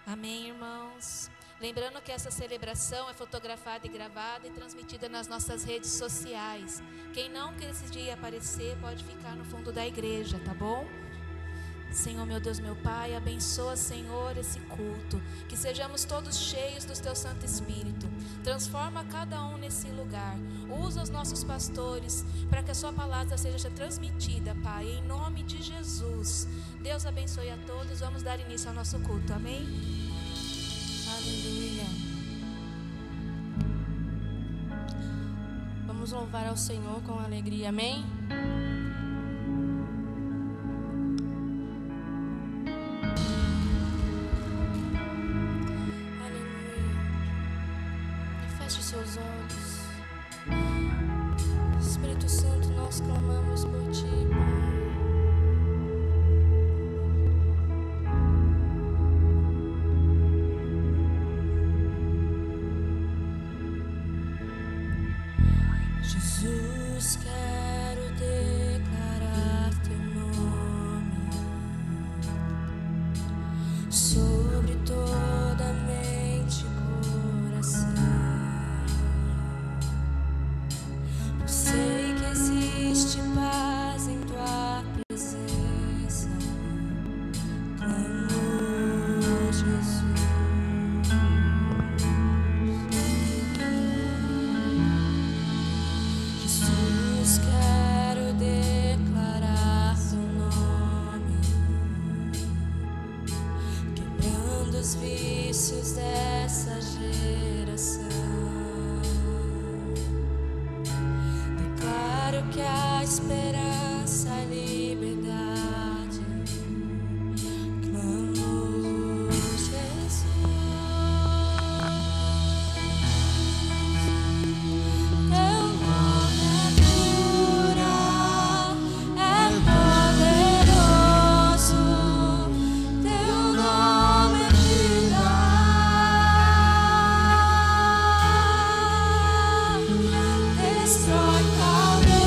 Amém, irmãos? Lembrando que essa celebração é fotografada e gravada e transmitida nas nossas redes sociais. Quem não quer esse dia aparecer, pode ficar no fundo da igreja, tá bom? Senhor, meu Deus, meu Pai, abençoa, Senhor, esse culto. Que sejamos todos cheios do Teu Santo Espírito. Transforma cada um nesse lugar. Usa os nossos pastores para que a Sua palavra seja transmitida, Pai, em nome de Jesus. Deus abençoe a todos. Vamos dar início ao nosso culto, amém? Aleluia. Vamos louvar ao Senhor com alegria, amém? Aleluia. Feche seus olhos. Espírito Santo, nós clamamos por Ti, Pai. Jesus, quero declarar Teu nome sobre toda mente e coração. Eu sei que existe paz em Tua presença. Clamo, Jesus. Jesus, quero declarar Teu nome, quebrando os vícios dessa geração. Declaro que há esperança e liberdade. Clamo, Jesus. Teu nome é cura, é poderoso. Teu nome é vida. Destrói caldeias.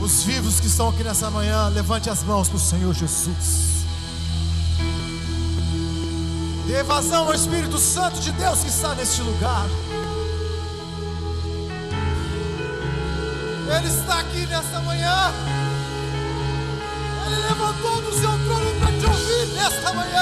Os vivos que estão aqui nessa manhã, levante as mãos para o Senhor Jesus. Dê vazão ao Espírito Santo de Deus que está neste lugar. Ele está aqui nessa manhã. Ele levantou do seu trono para te ouvir nesta manhã.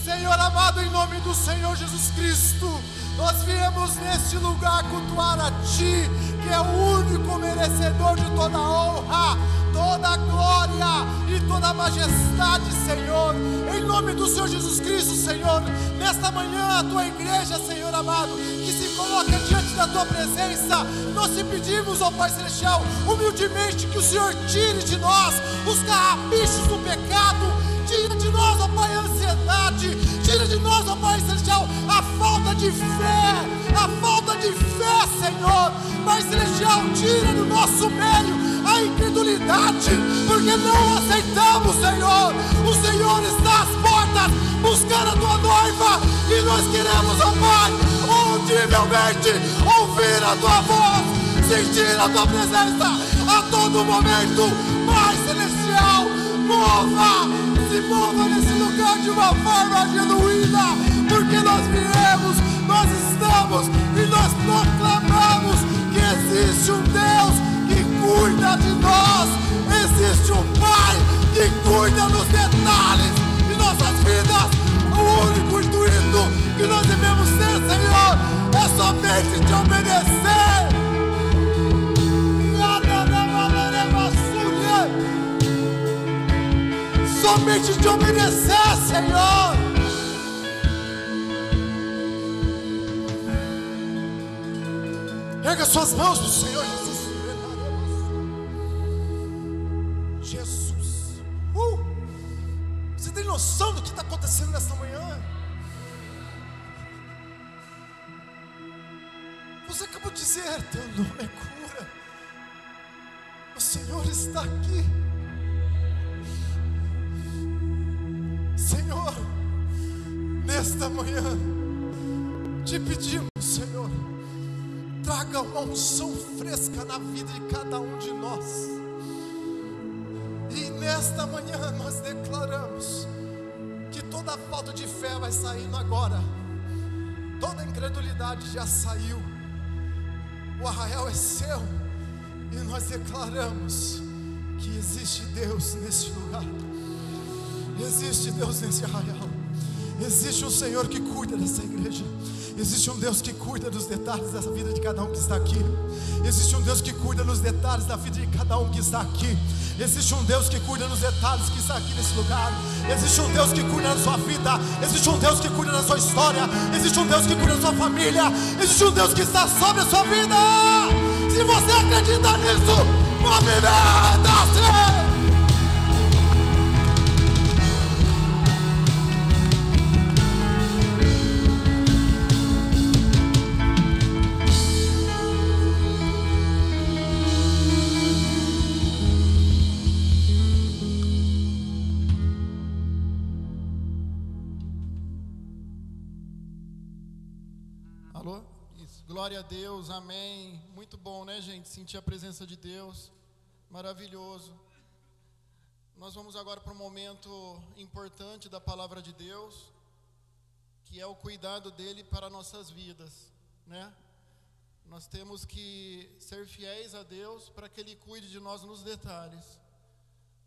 Senhor amado, em nome do Senhor Jesus Cristo, nós viemos neste lugar cultuar a Ti, que é o único merecedor de toda honra, toda glória e toda majestade, Senhor. Em nome do Senhor Jesus Cristo, Senhor, nesta manhã a Tua igreja, Senhor amado, que se coloca diante da Tua presença, nós te pedimos, ó Pai Celestial, humildemente que o Senhor tire de nós os carrapichos do pecado. Tira de nós, ó Pai, a ansiedade. Tira de nós, ó Pai Celestial, a falta de fé. A falta de fé, Senhor. Pai Celestial, tira do nosso meio a incredulidade, porque não aceitamos, Senhor. O Senhor está às portas buscando a Tua noiva, e nós queremos, ó Pai, audivelmente ouvir a Tua voz, sentir a Tua presença a todo momento. Pai Celestial, se mova nesse lugar de uma forma genuína, porque nós viemos, nós estamos e nós proclamamos que existe um Deus que cuida de nós, existe um Pai que cuida dos detalhes de nossas vidas. O único intuito que nós devemos ter, Senhor, é somente te obedecer. Somente te obedecer, Senhor. Erga suas mãos para o Senhor Jesus. Jesus. Você tem noção do que está acontecendo nesta manhã? Você acabou de dizer: teu nome é cura. O Senhor está aqui. Senhor, nesta manhã te pedimos, Senhor, traga uma unção fresca na vida de cada um de nós. E nesta manhã nós declaramos que toda falta de fé vai saindo agora, toda incredulidade já saiu. O arraial é seu, e nós declaramos que existe Deus neste lugar. Existe Deus nesse arraial. Existe um Senhor que cuida dessa igreja. Existe um Deus que cuida dos detalhes da vida de cada um que está aqui. Existe um Deus que cuida dos detalhes da vida de cada um que está aqui. Existe um Deus que cuida dos detalhes que está aqui nesse lugar. Existe um Deus que cuida da sua vida. Existe um Deus que cuida da sua história. Existe um Deus que cuida da sua família. Existe um Deus que está sobre a sua vida. Se você acredita nisso, movimenta-se. Alô? Isso. Glória a Deus, amém. Muito bom, né, gente? Sentir a presença de Deus. Maravilhoso. Nós vamos agora para um momento importante da palavra de Deus, que é o cuidado dele para nossas vidas, né? Nós temos que ser fiéis a Deus para que Ele cuide de nós nos detalhes.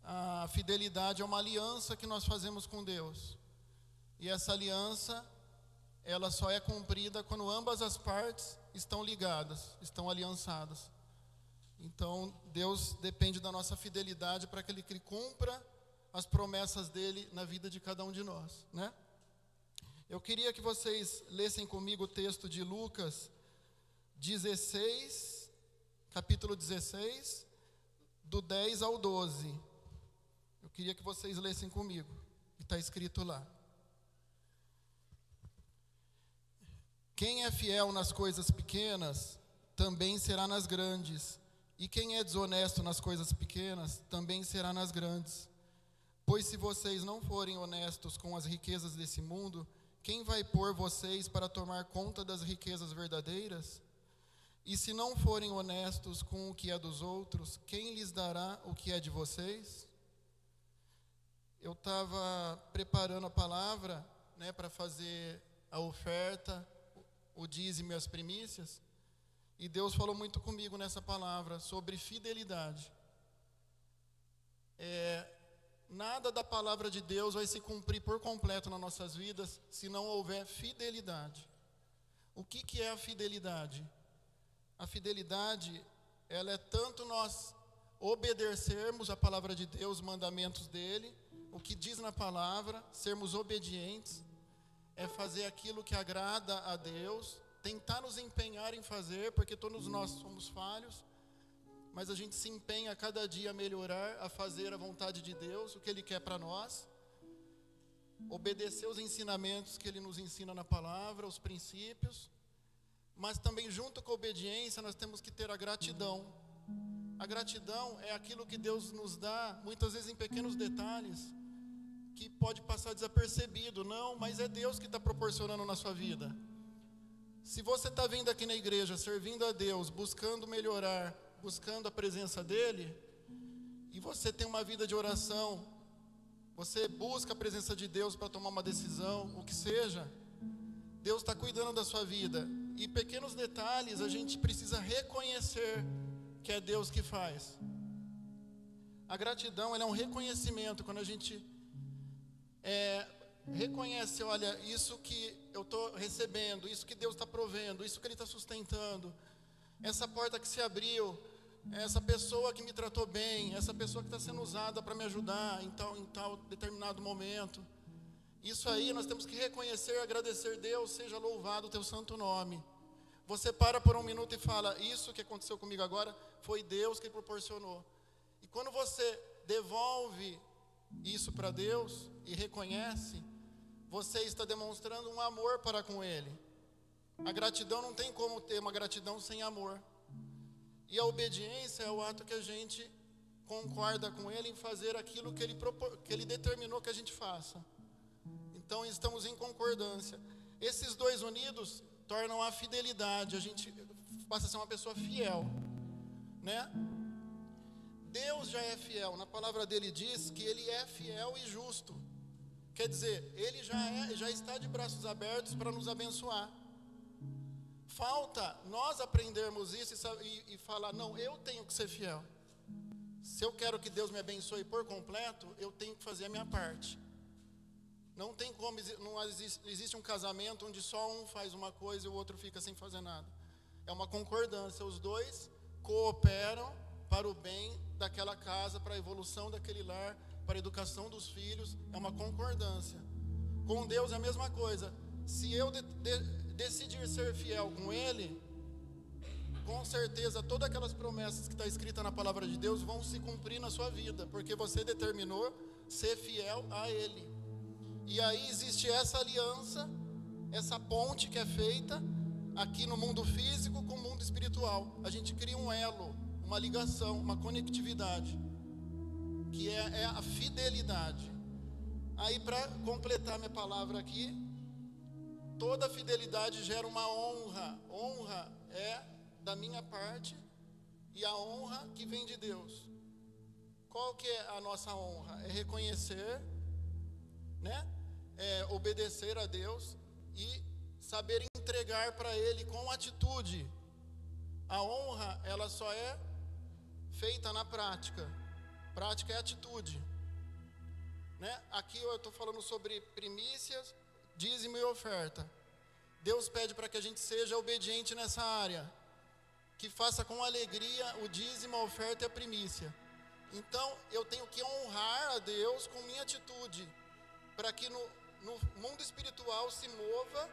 A fidelidade é uma aliança que nós fazemos com Deus. E essa aliança, ela só é cumprida quando ambas as partes estão ligadas, estão aliançadas. Então, Deus depende da nossa fidelidade para que Ele cumpra as promessas dEle na vida de cada um de nós, né? Eu queria que vocês lessem comigo o texto de Lucas 16, capítulo 16, do 10 ao 12. Eu queria que vocês lessem comigo, que está escrito lá. Quem é fiel nas coisas pequenas, também será nas grandes. E quem é desonesto nas coisas pequenas, também será nas grandes. Pois se vocês não forem honestos com as riquezas desse mundo, quem vai pôr vocês para tomar conta das riquezas verdadeiras? E se não forem honestos com o que é dos outros, quem lhes dará o que é de vocês? Eu estava preparando a palavra, né, para fazer a oferta, o dízimo e as primícias, e Deus falou muito comigo nessa palavra sobre fidelidade. Nada da palavra de Deus vai se cumprir por completo nas nossas vidas se não houver fidelidade. O que é a fidelidade? A fidelidade, ela é tanto nós obedecermos a palavra de Deus, os mandamentos dele, o que diz na palavra, sermos obedientes, é fazer aquilo que agrada a Deus, tentar nos empenhar em fazer, porque todos nós somos falhos, mas a gente se empenha a cada dia a melhorar, a fazer a vontade de Deus, o que Ele quer para nós, obedecer os ensinamentos que Ele nos ensina na palavra, os princípios, mas também junto com a obediência nós temos que ter a gratidão. A gratidão é aquilo que Deus nos dá, muitas vezes em pequenos detalhes, que pode passar desapercebido, não, mas é Deus que está proporcionando na sua vida. Se você está vindo aqui na igreja, servindo a Deus, buscando melhorar, buscando a presença dEle, e você tem uma vida de oração, você busca a presença de Deus para tomar uma decisão, o que seja, Deus está cuidando da sua vida. E pequenos detalhes a gente precisa reconhecer que é Deus que faz. A gratidão, ela é um reconhecimento, quando a gente reconhece, olha, isso que eu estou recebendo, isso que Deus está provendo, isso que Ele está sustentando, essa porta que se abriu, essa pessoa que me tratou bem, essa pessoa que está sendo usada para me ajudar em tal determinado momento. Isso aí nós temos que reconhecer e agradecer. Deus, seja louvado o teu santo nome. Você para por um minuto e fala, isso que aconteceu comigo agora, foi Deus que proporcionou. E quando você devolve isso para Deus e reconhece, você está demonstrando um amor para com Ele. A gratidão, não tem como ter uma gratidão sem amor. E a obediência é o ato que a gente concorda com Ele em fazer aquilo que Ele determinou que a gente faça. Então estamos em concordância. Esses dois unidos tornam a fidelidade. A gente passa a ser uma pessoa fiel, né? Deus já é fiel. Na palavra dele diz que Ele é fiel e justo. Quer dizer, Ele já está de braços abertos para nos abençoar. Falta nós aprendermos isso e falar, não, eu tenho que ser fiel. Se eu quero que Deus me abençoe por completo, eu tenho que fazer a minha parte. Não tem como, não existe um casamento onde só um faz uma coisa e o outro fica sem fazer nada. É uma concordância, os dois cooperam para o bem daquela casa, para a evolução daquele lar, para a educação dos filhos, é uma concordância. Com Deus é a mesma coisa. Se eu decidir ser fiel com Ele, com certeza todas aquelas promessas que está escrita na palavra de Deus vão se cumprir na sua vida, porque você determinou ser fiel a Ele. E aí existe essa aliança, essa ponte que é feita aqui no mundo físico com o mundo espiritual. A gente cria um elo, uma ligação, uma conectividade, que é a fidelidade. Aí, para completar minha palavra aqui, toda fidelidade gera uma honra. Honra é da minha parte e a honra que vem de Deus. Qual que é a nossa honra? É reconhecer, né? É obedecer a Deus e saber entregar para Ele com atitude. A honra, ela só é feita na prática. Prática é atitude, né? Aqui eu estou falando sobre primícias, dízimo e oferta. Deus pede para que a gente seja obediente nessa área, que faça com alegria o dízimo, a oferta e a primícia. Então eu tenho que honrar a Deus com minha atitude, para que no mundo espiritual se mova,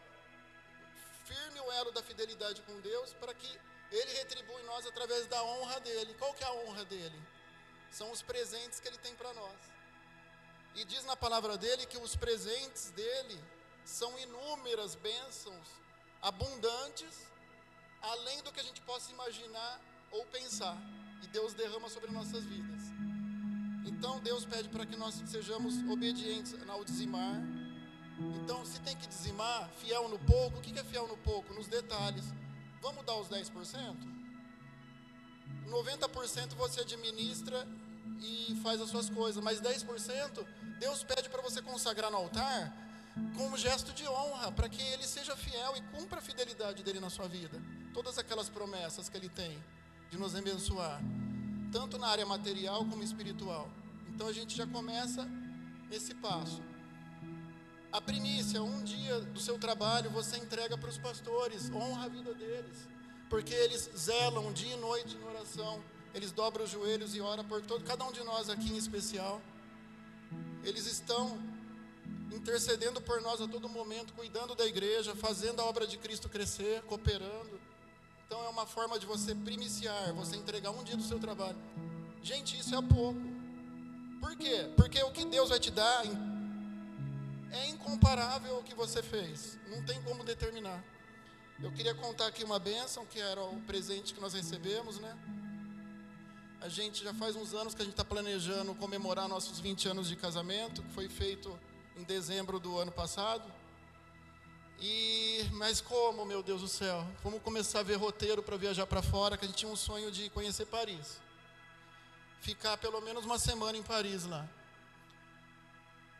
firme o elo da fidelidade com Deus, para que Ele retribua em nós através da honra dEle. Qual que é a honra dEle? São os presentes que Ele tem para nós. E diz na palavra dEle que os presentes dEle são inúmeras bênçãos, abundantes, além do que a gente possa imaginar ou pensar. E Deus derrama sobre nossas vidas. Então Deus pede para que nós sejamos obedientes ao dizimar. Então, se tem que dizimar, fiel no pouco. O que é fiel no pouco? Nos detalhes. Vamos dar os 10%? 90% você administra e faz as suas coisas, mas 10% Deus pede para você consagrar no altar com um gesto de honra, para que Ele seja fiel e cumpra a fidelidade dEle na sua vida. Todas aquelas promessas que Ele tem de nos abençoar, tanto na área material como espiritual. Então a gente já começa nesse passo. A primícia, um dia do seu trabalho, você entrega para os pastores, honra a vida deles, porque eles zelam dia e noite em oração, eles dobram os joelhos e oram por cada um de nós aqui em especial. Eles estão intercedendo por nós a todo momento, cuidando da igreja, fazendo a obra de Cristo crescer, cooperando. Então é uma forma de você primiciar, você entregar um dia do seu trabalho. Gente, isso é pouco. Por quê? Porque o que Deus vai te dar é incomparável ao que você fez. Não tem como determinar. Eu queria contar aqui uma bênção, que era o presente que nós recebemos, né? A gente já faz uns anos que a gente está planejando comemorar nossos 20 anos de casamento, que foi feito em dezembro do ano passado. Mas como, meu Deus do céu, vamos começar a ver roteiro para viajar para fora, que a gente tinha um sonho de conhecer Paris. Ficar pelo menos uma semana em Paris lá.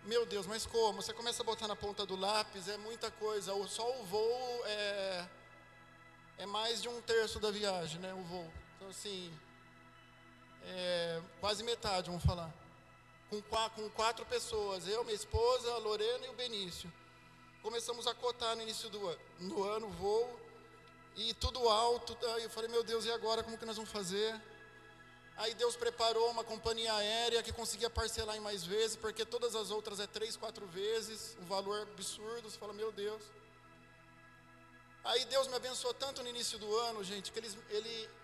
Meu Deus, mas como? Você começa a botar na ponta do lápis, é muita coisa. Só o voo é mais de 1/3 da viagem, né? O voo. Então, assim, quase metade, vamos falar. Com 4 pessoas, eu, minha esposa, a Lorena e o Benício. Começamos a cotar no início do ano o voo, e tudo alto. Aí eu falei, meu Deus, e agora? Como que nós vamos fazer? Aí Deus preparou uma companhia aérea que conseguia parcelar em mais vezes, porque todas as outras 3, 4 vezes, um valor absurdo. Você fala, meu Deus. Aí Deus me abençoou tanto no início do ano, gente, que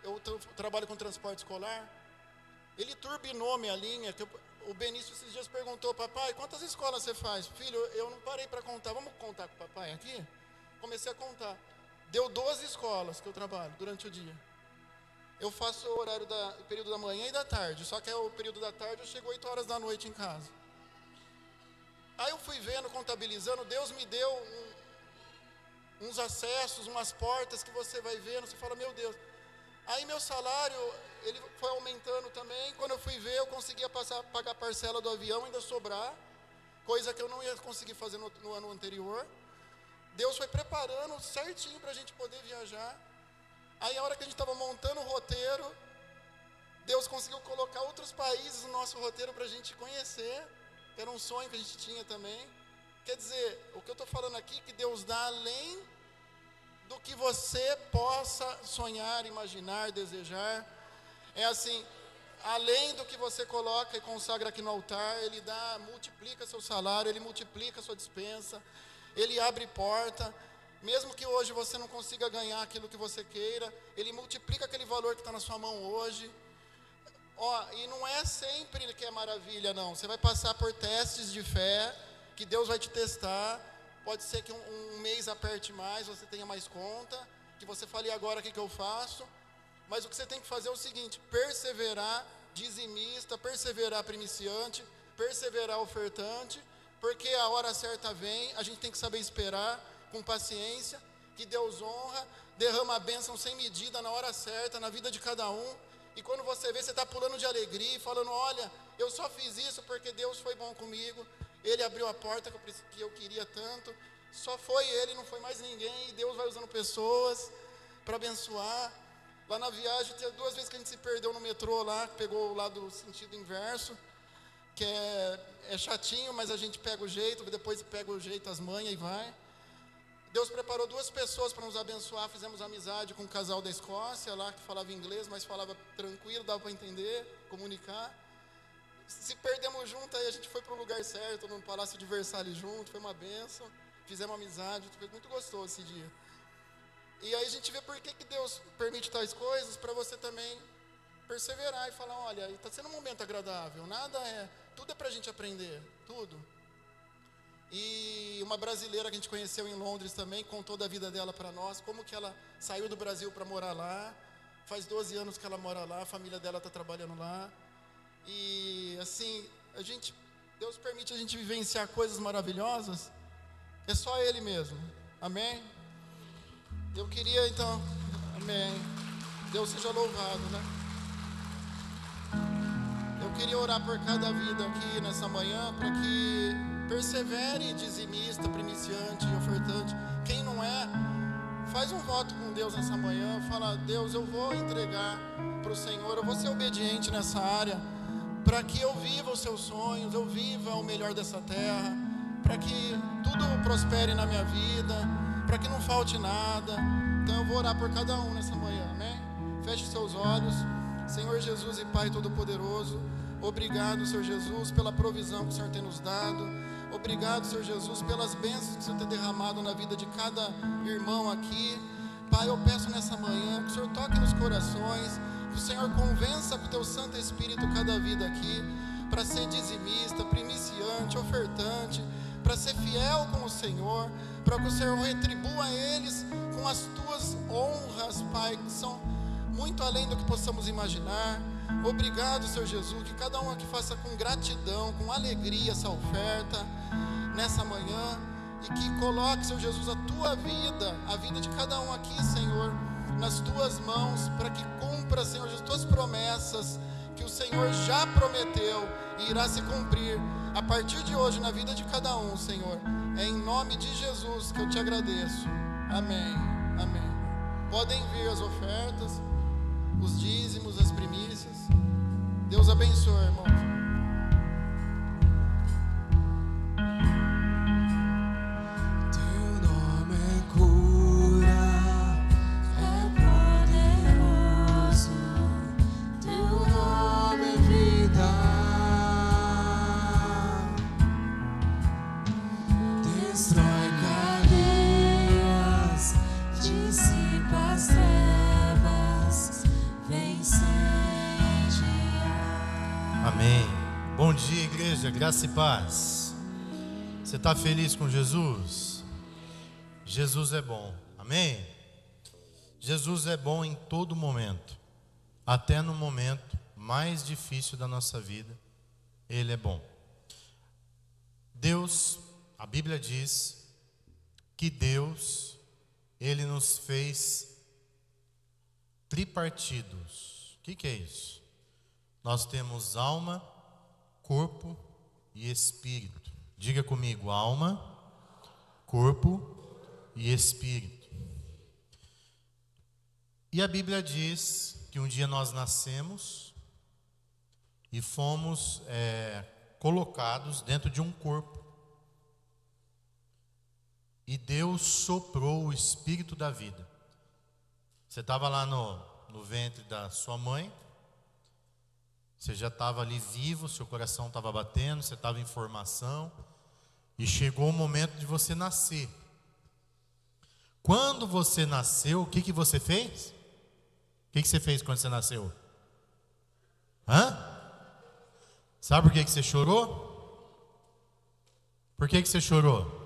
eu trabalho com transporte escolar. Ele turbinou minha linha, que o Benício esses dias perguntou, papai, quantas escolas você faz? Filho, eu não parei para contar, vamos contar com o papai aqui? Comecei a contar. Deu 12 escolas que eu trabalho durante o dia. Eu faço o horário o período da manhã e da tarde, só que o período da tarde eu chego 8 horas da noite em casa. Aí eu fui vendo, contabilizando, Deus me deu uns acessos, umas portas que você vai vendo, você fala, meu Deus. Aí meu salário, ele foi aumentando também. Quando eu fui ver, eu conseguia pagar a parcela do avião, ainda sobrar, coisa que eu não ia conseguir fazer no ano anterior. Deus foi preparando certinho para a gente poder viajar. Aí a hora que a gente estava montando o roteiro, Deus conseguiu colocar outros países no nosso roteiro para a gente conhecer, que era um sonho que a gente tinha também. Quer dizer, o que eu estou falando aqui, que Deus dá além do que você possa sonhar, imaginar, desejar. É assim, além do que você coloca e consagra aqui no altar, Ele multiplica seu salário, Ele multiplica sua dispensa, Ele abre porta. Mesmo que hoje você não consiga ganhar aquilo que você queira, Ele multiplica aquele valor que está na sua mão hoje. E não é sempre que é maravilha, não. Você vai passar por testes de fé, que Deus vai te testar. Pode ser que um mês aperte mais, você tenha mais conta, que você fale, agora o que eu faço? Mas o que você tem que fazer é o seguinte, perseverar dizimista, perseverar primiciante, perseverar ofertante, porque a hora certa vem, a gente tem que saber esperar, com paciência, que Deus honra, derrama a bênção sem medida na hora certa, na vida de cada um. E quando você vê, você está pulando de alegria e falando, olha, eu só fiz isso porque Deus foi bom comigo, Ele abriu a porta que eu queria tanto, só foi Ele, não foi mais ninguém, e Deus vai usando pessoas para abençoar. Lá na viagem, tinha 2 vezes que a gente se perdeu no metrô lá, pegou o lado sentido inverso, que é chatinho, mas a gente pega o jeito, depois pega o jeito, as manhas e vai. Deus preparou 2 pessoas para nos abençoar, fizemos amizade com um casal da Escócia lá, que falava inglês, mas falava tranquilo, dava para entender, comunicar. Se perdemos junto, aí a gente foi para o lugar certo, no Palácio de Versalhes junto, foi uma bênção, fizemos amizade, foi muito gostoso esse dia. E aí a gente vê por que Deus permite tais coisas, para você também perseverar e falar, olha, está sendo um momento agradável, tudo é para a gente aprender, tudo. E uma brasileira que a gente conheceu em Londres também, contou da vida dela para nós, como que ela saiu do Brasil para morar lá, faz 12 anos que ela mora lá, a família dela está trabalhando lá, e assim, Deus permite a gente vivenciar coisas maravilhosas, É só Ele mesmo. Amém? Eu queria então, amém. Deus seja louvado, né? Eu queria orar por cada vida aqui nessa manhã, para que persevere dizimista, primiciante, ofertante. Quem não é, faz um voto com Deus nessa manhã. Fala: Deus, eu vou entregar para o Senhor, eu vou ser obediente nessa área, para que eu viva os seus sonhos, eu viva o melhor dessa terra, para que tudo prospere na minha vida, para que não falte nada. Então eu vou orar por cada um nessa manhã, amém? Feche seus olhos. Senhor Jesus e Pai Todo-Poderoso, obrigado, Senhor Jesus, pela provisão que o Senhor tem nos dado. Obrigado, Senhor Jesus, pelas bênçãos que o Senhor tem derramado na vida de cada irmão aqui. Pai, eu peço nessa manhã que o Senhor toque nos corações, que o Senhor convença com o Teu Santo Espírito cada vida aqui, para ser dizimista, primiciante, ofertante, para ser fiel com o Senhor, para que o Senhor retribua a eles com as Tuas honras, Pai, que são muito além do que possamos imaginar. Obrigado, Senhor Jesus, que cada um aqui faça com gratidão, com alegria essa oferta nessa manhã, e que coloque, Senhor Jesus, a Tua vida, a vida de cada um aqui, Senhor, nas Tuas mãos, para que cumpra, Senhor Jesus, Tuas promessas, que o Senhor já prometeu e irá se cumprir a partir de hoje na vida de cada um, Senhor. É em nome de Jesus que eu te agradeço. Amém, amém. Podem vir as ofertas, os dízimos, as primícias. Deus abençoe, irmãos. Teu nome é cura, é poderoso. Teu nome é vida. Destrói cadeias, dissipa as trevas, vem incendiar. Amém. Bom dia, igreja, graça e paz. Você está feliz com Jesus? Jesus é bom, amém? Jesus é bom em todo momento, até no momento mais difícil da nossa vida, Ele é bom. Deus, a Bíblia diz que Deus, Ele nos fez tripartidos. O que é isso? Nós temos alma, corpo e espírito. Diga comigo: alma, corpo e espírito. E a Bíblia diz que um dia nós nascemos e fomos colocados dentro de um corpo. E Deus soprou o espírito da vida. Você estava lá no ventre da sua mãe. Você já estava ali vivo, seu coração estava batendo, você estava em formação. E chegou o momento de você nascer. Quando você nasceu, o que você fez? O que você fez quando você nasceu? Sabe por que você chorou? Por que você chorou?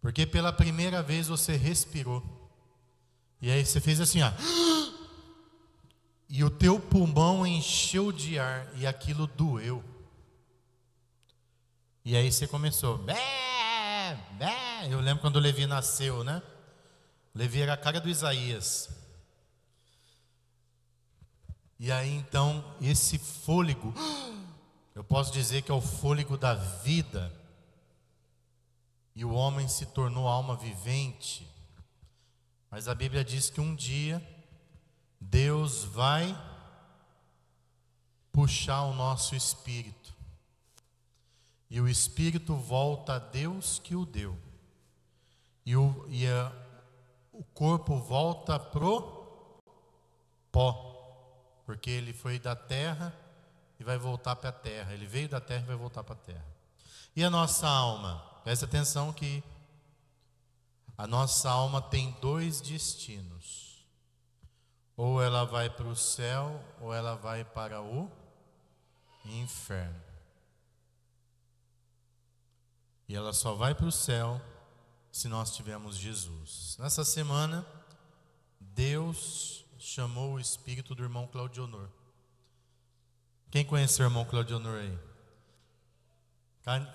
Porque pela primeira vez você respirou. E aí você fez assim, ó. E o teu pulmão encheu de ar e aquilo doeu. E aí você começou. Bé, bé. Eu lembro quando o Levi nasceu, né? O Levi era a cara do Isaías. E aí então esse fôlego, eu posso dizer que é o fôlego da vida. E o homem se tornou alma vivente. Mas a Bíblia diz que um dia Deus vai puxar o nosso espírito. E o espírito volta a Deus que o deu. E o corpo volta pro pó. Porque ele foi da terra e vai voltar para a terra. Ele veio da terra e vai voltar para a terra. E a nossa alma? Presta atenção que a nossa alma tem dois destinos. Ou ela vai para o céu, ou ela vai para o inferno. E ela só vai para o céu se nós tivermos Jesus. Nessa semana, Deus chamou o espírito do irmão Claudionor. Quem conhece o irmão Claudionor aí?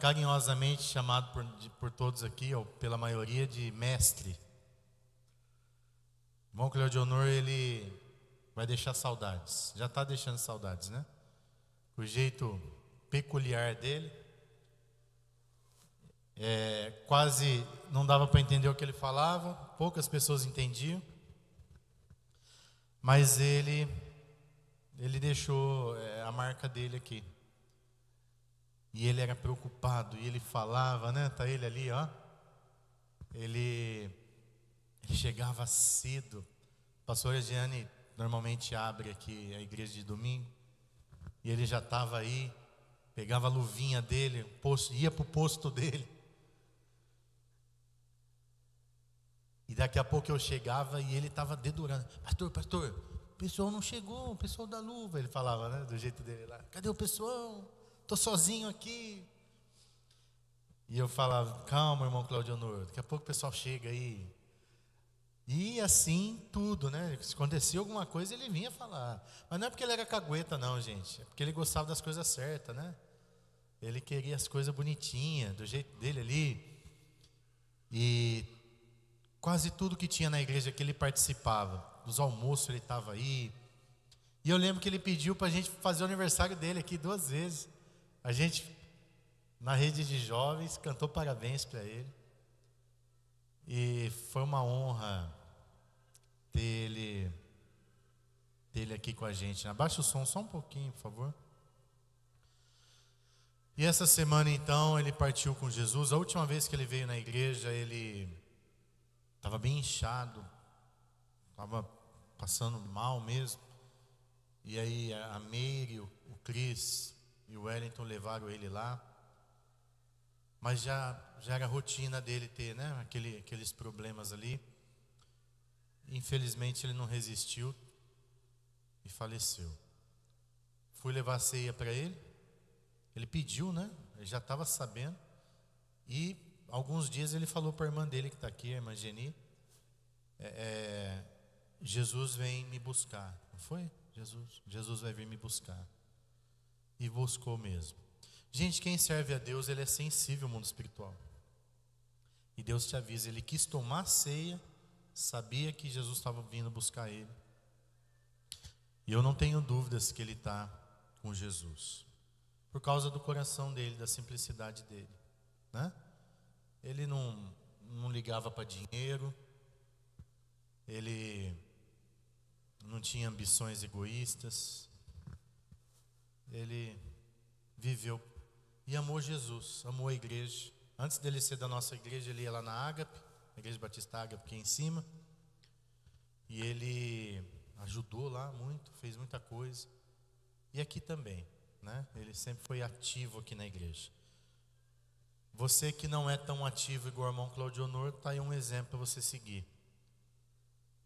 carinhosamente chamado por todos aqui, ou pela maioria, de mestre. O irmão Claudionor, ele vai deixar saudades, já está deixando saudades, né? O jeito peculiar dele, quase não dava para entender o que ele falava, poucas pessoas entendiam, mas ele deixou a marca dele aqui. E ele era preocupado, e ele falava, né? Tá ele ali, ó. Ele chegava cedo. A pastora Giane normalmente abre aqui a igreja de domingo. E ele já estava aí, pegava a luvinha dele, ia para o posto dele. E daqui a pouco eu chegava e ele estava dedurando. Pastor, o pessoal não chegou, o pessoal da luva. Ele falava, né? Do jeito dele lá. Cadê o pessoal? Estou sozinho aqui. E eu falava, calma, irmão Claudionor, daqui a pouco o pessoal chega aí. E assim tudo, né? Se acontecia alguma coisa, ele vinha falar. Mas não é porque ele era cagueta, não, gente. É porque ele gostava das coisas certas, né? Ele queria as coisas bonitinhas, do jeito dele ali. E quase tudo que tinha na igreja que ele participava. Dos almoços ele estava aí. E eu lembro que ele pediu para a gente fazer o aniversário dele aqui 2 vezes. A gente, na rede de jovens, cantou parabéns para ele. E foi uma honra ter ele aqui com a gente. Abaixa o som só um pouquinho, por favor. E essa semana, então, ele partiu com Jesus. A última vez que ele veio na igreja, ele estava bem inchado, estava passando mal mesmo. E aí a Meire, o Cris e o Wellington levaram ele lá. Mas já era rotina dele ter, né, aqueles problemas ali. Infelizmente ele não resistiu e faleceu. Fui levar a ceia para ele. Ele pediu, né? Ele já estava sabendo. E alguns dias ele falou para a irmã dele que está aqui, a irmã Geni, Jesus vem me buscar. Não foi? Jesus vai vir me buscar. E buscou mesmo. Gente, quem serve a Deus, ele é sensível ao mundo espiritual. E Deus te avisa, ele quis tomar ceia, sabia que Jesus estava vindo buscar ele. E eu não tenho dúvidas que ele está com Jesus. Por causa do coração dele, da simplicidade dele, né? Ele não ligava para dinheiro. Ele não tinha ambições egoístas. Ele viveu e amou Jesus, amou a igreja. Antes dele ser da nossa igreja, ele ia lá na Ágape, a Igreja Batista Ágape, aqui em cima. E ele ajudou lá muito, fez muita coisa. E aqui também, né? Ele sempre foi ativo aqui na igreja. Você que não é tão ativo igual o irmão Claudionor, está aí um exemplo para você seguir,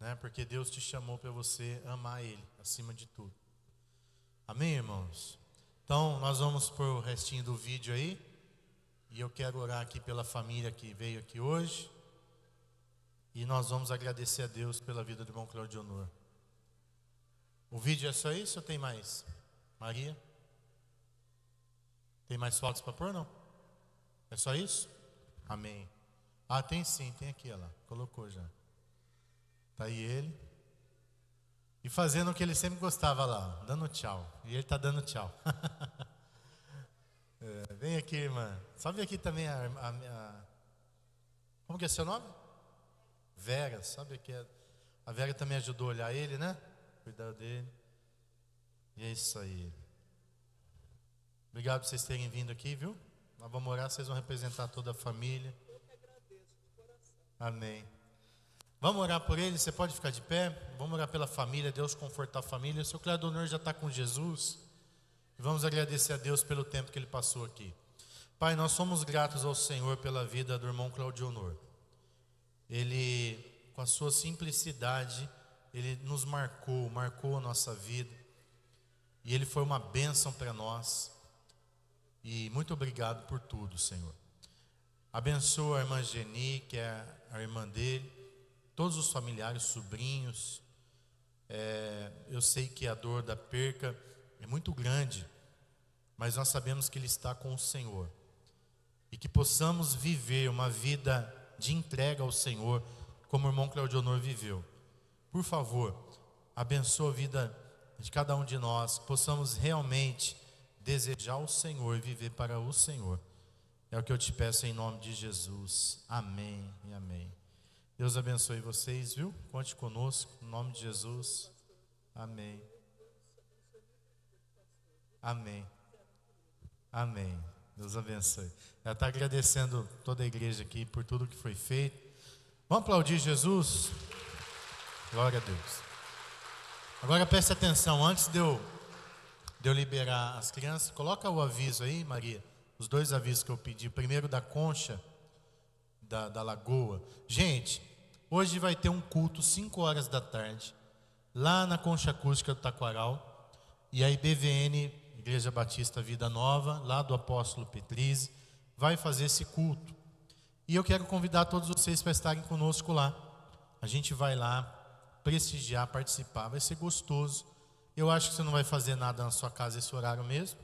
né? Porque Deus te chamou para você amar Ele acima de tudo. Amém, irmãos? Então, nós vamos para o restinho do vídeo aí. E eu quero orar aqui pela família que veio aqui hoje. E nós vamos agradecer a Deus pela vida do irmão Claudionor. O vídeo é só isso ou tem mais? Maria? Tem mais fotos para pôr, não? É só isso? Amém. Ah, tem sim, tem aqui, olha lá. Colocou já. Tá aí ele. E fazendo o que ele sempre gostava lá, dando tchau. E ele está dando tchau. Vem aqui, irmã. Sobe aqui também como que é seu nome? Vera. Sabe aqui? A Vera também ajudou a olhar ele, né? Cuidar dele. E é isso aí. Obrigado por vocês terem vindo aqui, viu? Nós vamos orar, vocês vão representar toda a família. Eu que agradeço de coração. Amém. Vamos orar por ele, você pode ficar de pé. Vamos orar pela família, Deus confortar a família. O seu Claudionor já está com Jesus. E vamos agradecer a Deus pelo tempo que ele passou aqui. Pai, nós somos gratos ao Senhor pela vida do irmão Claudionor. Ele, com a sua simplicidade, ele nos marcou a nossa vida. E ele foi uma bênção para nós. E muito obrigado por tudo, Senhor. Abençoa a irmã Geni, que é a irmã dele, todos os familiares, sobrinhos. Eu sei que a dor da perca é muito grande, mas nós sabemos que ele está com o Senhor. e que possamos viver uma vida de entrega ao Senhor, como o irmão Claudionor viveu. Por favor, abençoa a vida de cada um de nós, que possamos realmente desejar o Senhor e viver para o Senhor. É o que eu te peço em nome de Jesus. Amém e amém. Deus abençoe vocês, viu? Conte conosco, em nome de Jesus. Amém. Amém. Amém. Deus abençoe. Ela está agradecendo toda a igreja aqui por tudo que foi feito. Vamos aplaudir Jesus? Glória a Deus. Agora preste atenção, antes de eu liberar as crianças, coloca o aviso aí, Maria. Os dois avisos que eu pedi. Primeiro da concha da lagoa. Gente, hoje vai ter um culto 5 horas da tarde, lá na Concha Acústica do Taquaral. E a IBVN, Igreja Batista Vida Nova, lá do apóstolo Petrizzi, vai fazer esse culto. E eu quero convidar todos vocês para estarem conosco lá. A gente vai lá prestigiar, participar, vai ser gostoso. Eu acho que você não vai fazer nada na sua casa esse horário mesmo,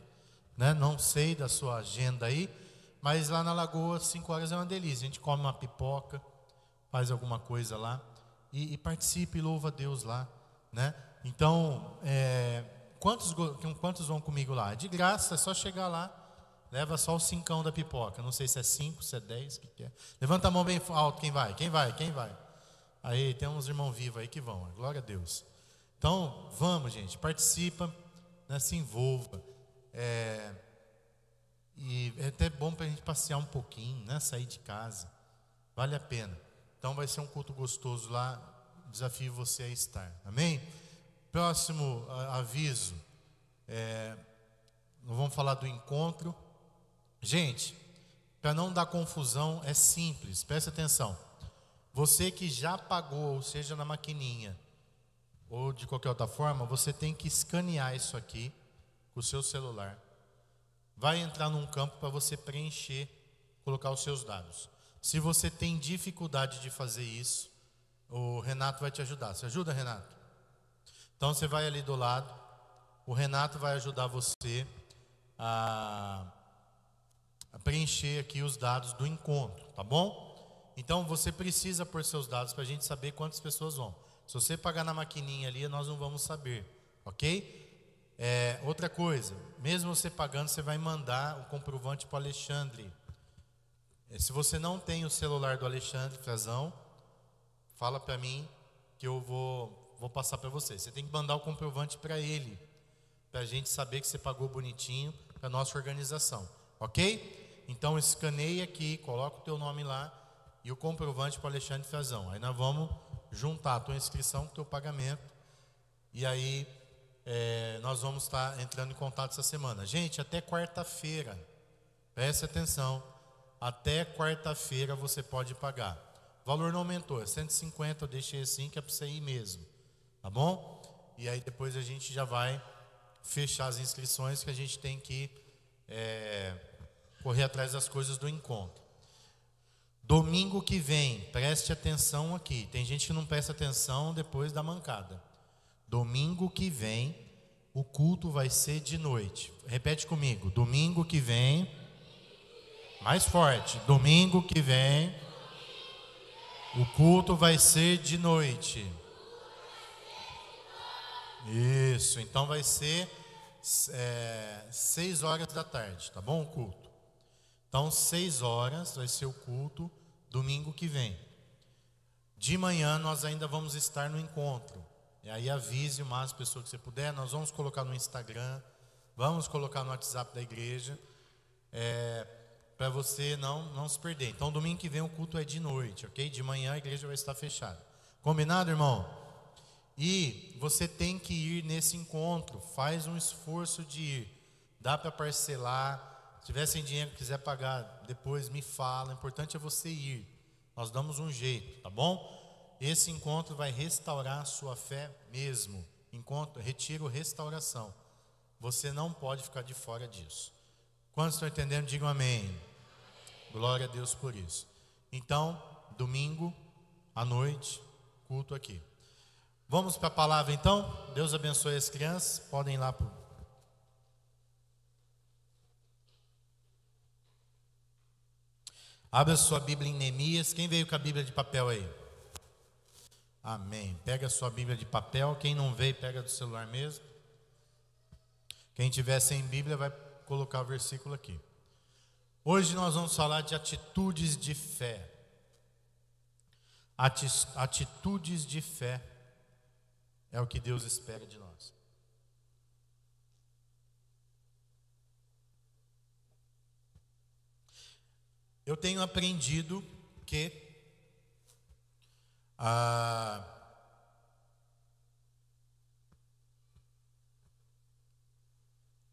né? Não sei da sua agenda aí, mas lá na Lagoa, 5 horas é uma delícia. A gente come uma pipoca, faz alguma coisa lá e participe e louva a Deus lá, né? Então, quantos vão comigo lá? De graça, é só chegar lá, leva só o 5 da pipoca. Não sei se é 5, se é 10, o que é. Levanta a mão bem alto, quem vai? Quem vai? Quem vai? Aí, tem uns irmãos vivos aí que vão, glória a Deus. Então, vamos, gente, participa, né, se envolva. E é até bom para a gente passear um pouquinho, né, sair de casa, vale a pena. Então vai ser um culto gostoso lá, desafio você a estar, amém? Próximo aviso, nós vamos falar do encontro. Gente, para não dar confusão, é simples, presta atenção. Você que já pagou, ou seja, na maquininha, ou de qualquer outra forma, você tem que escanear isso aqui com o seu celular. Vai entrar num campo para você preencher, colocar os seus dados. Se você tem dificuldade de fazer isso, o Renato vai te ajudar. Você ajuda, Renato? Então você vai ali do lado, o Renato vai ajudar você a preencher aqui os dados do encontro, tá bom? Então você precisa pôr seus dados para a gente saber quantas pessoas vão. Se você pagar na maquininha ali, nós não vamos saber, ok? Outra coisa, mesmo você pagando, você vai mandar o comprovante para o Alexandre. Se você não tem o celular do Alexandre Frazão, fala para mim que eu vou passar para você. Você tem que mandar o comprovante para ele, para a gente saber que você pagou bonitinho para a nossa organização, ok? Então escaneia aqui, coloca o teu nome lá e o comprovante para o Alexandre Frazão. Aí nós vamos juntar a tua inscrição com o teu pagamento e aí nós vamos estar entrando em contato essa semana. Gente, até quarta-feira, preste atenção, até quarta-feira você pode pagar. O valor não aumentou, é 150, eu deixei assim que é para você ir mesmo, tá bom? E aí depois a gente já vai fechar as inscrições, que a gente tem que correr atrás das coisas do encontro. Domingo que vem, preste atenção aqui, tem gente que não presta atenção depois da mancada. Domingo que vem, o culto vai ser de noite. Repete comigo. Domingo que vem. Mais forte. Domingo que vem, o culto vai ser de noite. Isso. Então vai ser 6 horas da tarde, tá bom? O culto. Então 6 horas vai ser o culto domingo que vem. De manhã nós ainda vamos estar no encontro. E aí avise o máximo de pessoas que você puder. Nós vamos colocar no Instagram, vamos colocar no WhatsApp da igreja, para você não se perder. Então domingo que vem o culto é de noite, ok? De manhã a igreja vai estar fechada. Combinado, irmão? E você tem que ir nesse encontro. Faz um esforço de ir. Dá para parcelar. Se tiver sem dinheiro, quiser pagar depois, me fala. O importante é você ir. Nós damos um jeito, tá bom? Esse encontro vai restaurar a sua fé mesmo. Encontro, retiro, restauração. Você não pode ficar de fora disso. Quantos estão entendendo? Digam amém. Glória a Deus por isso. Então, domingo à noite, culto aqui. Vamos para a palavra então? Deus abençoe as crianças. Podem ir lá para Abra sua Bíblia em Neemias. Quem veio com a Bíblia de papel aí? Amém. Pega a sua Bíblia de papel. Quem não veio, pega do celular mesmo. Quem tiver sem Bíblia vai colocar o versículo aqui. Hoje nós vamos falar de atitudes de fé. Atitudes de fé é o que Deus espera de nós. Eu tenho aprendido que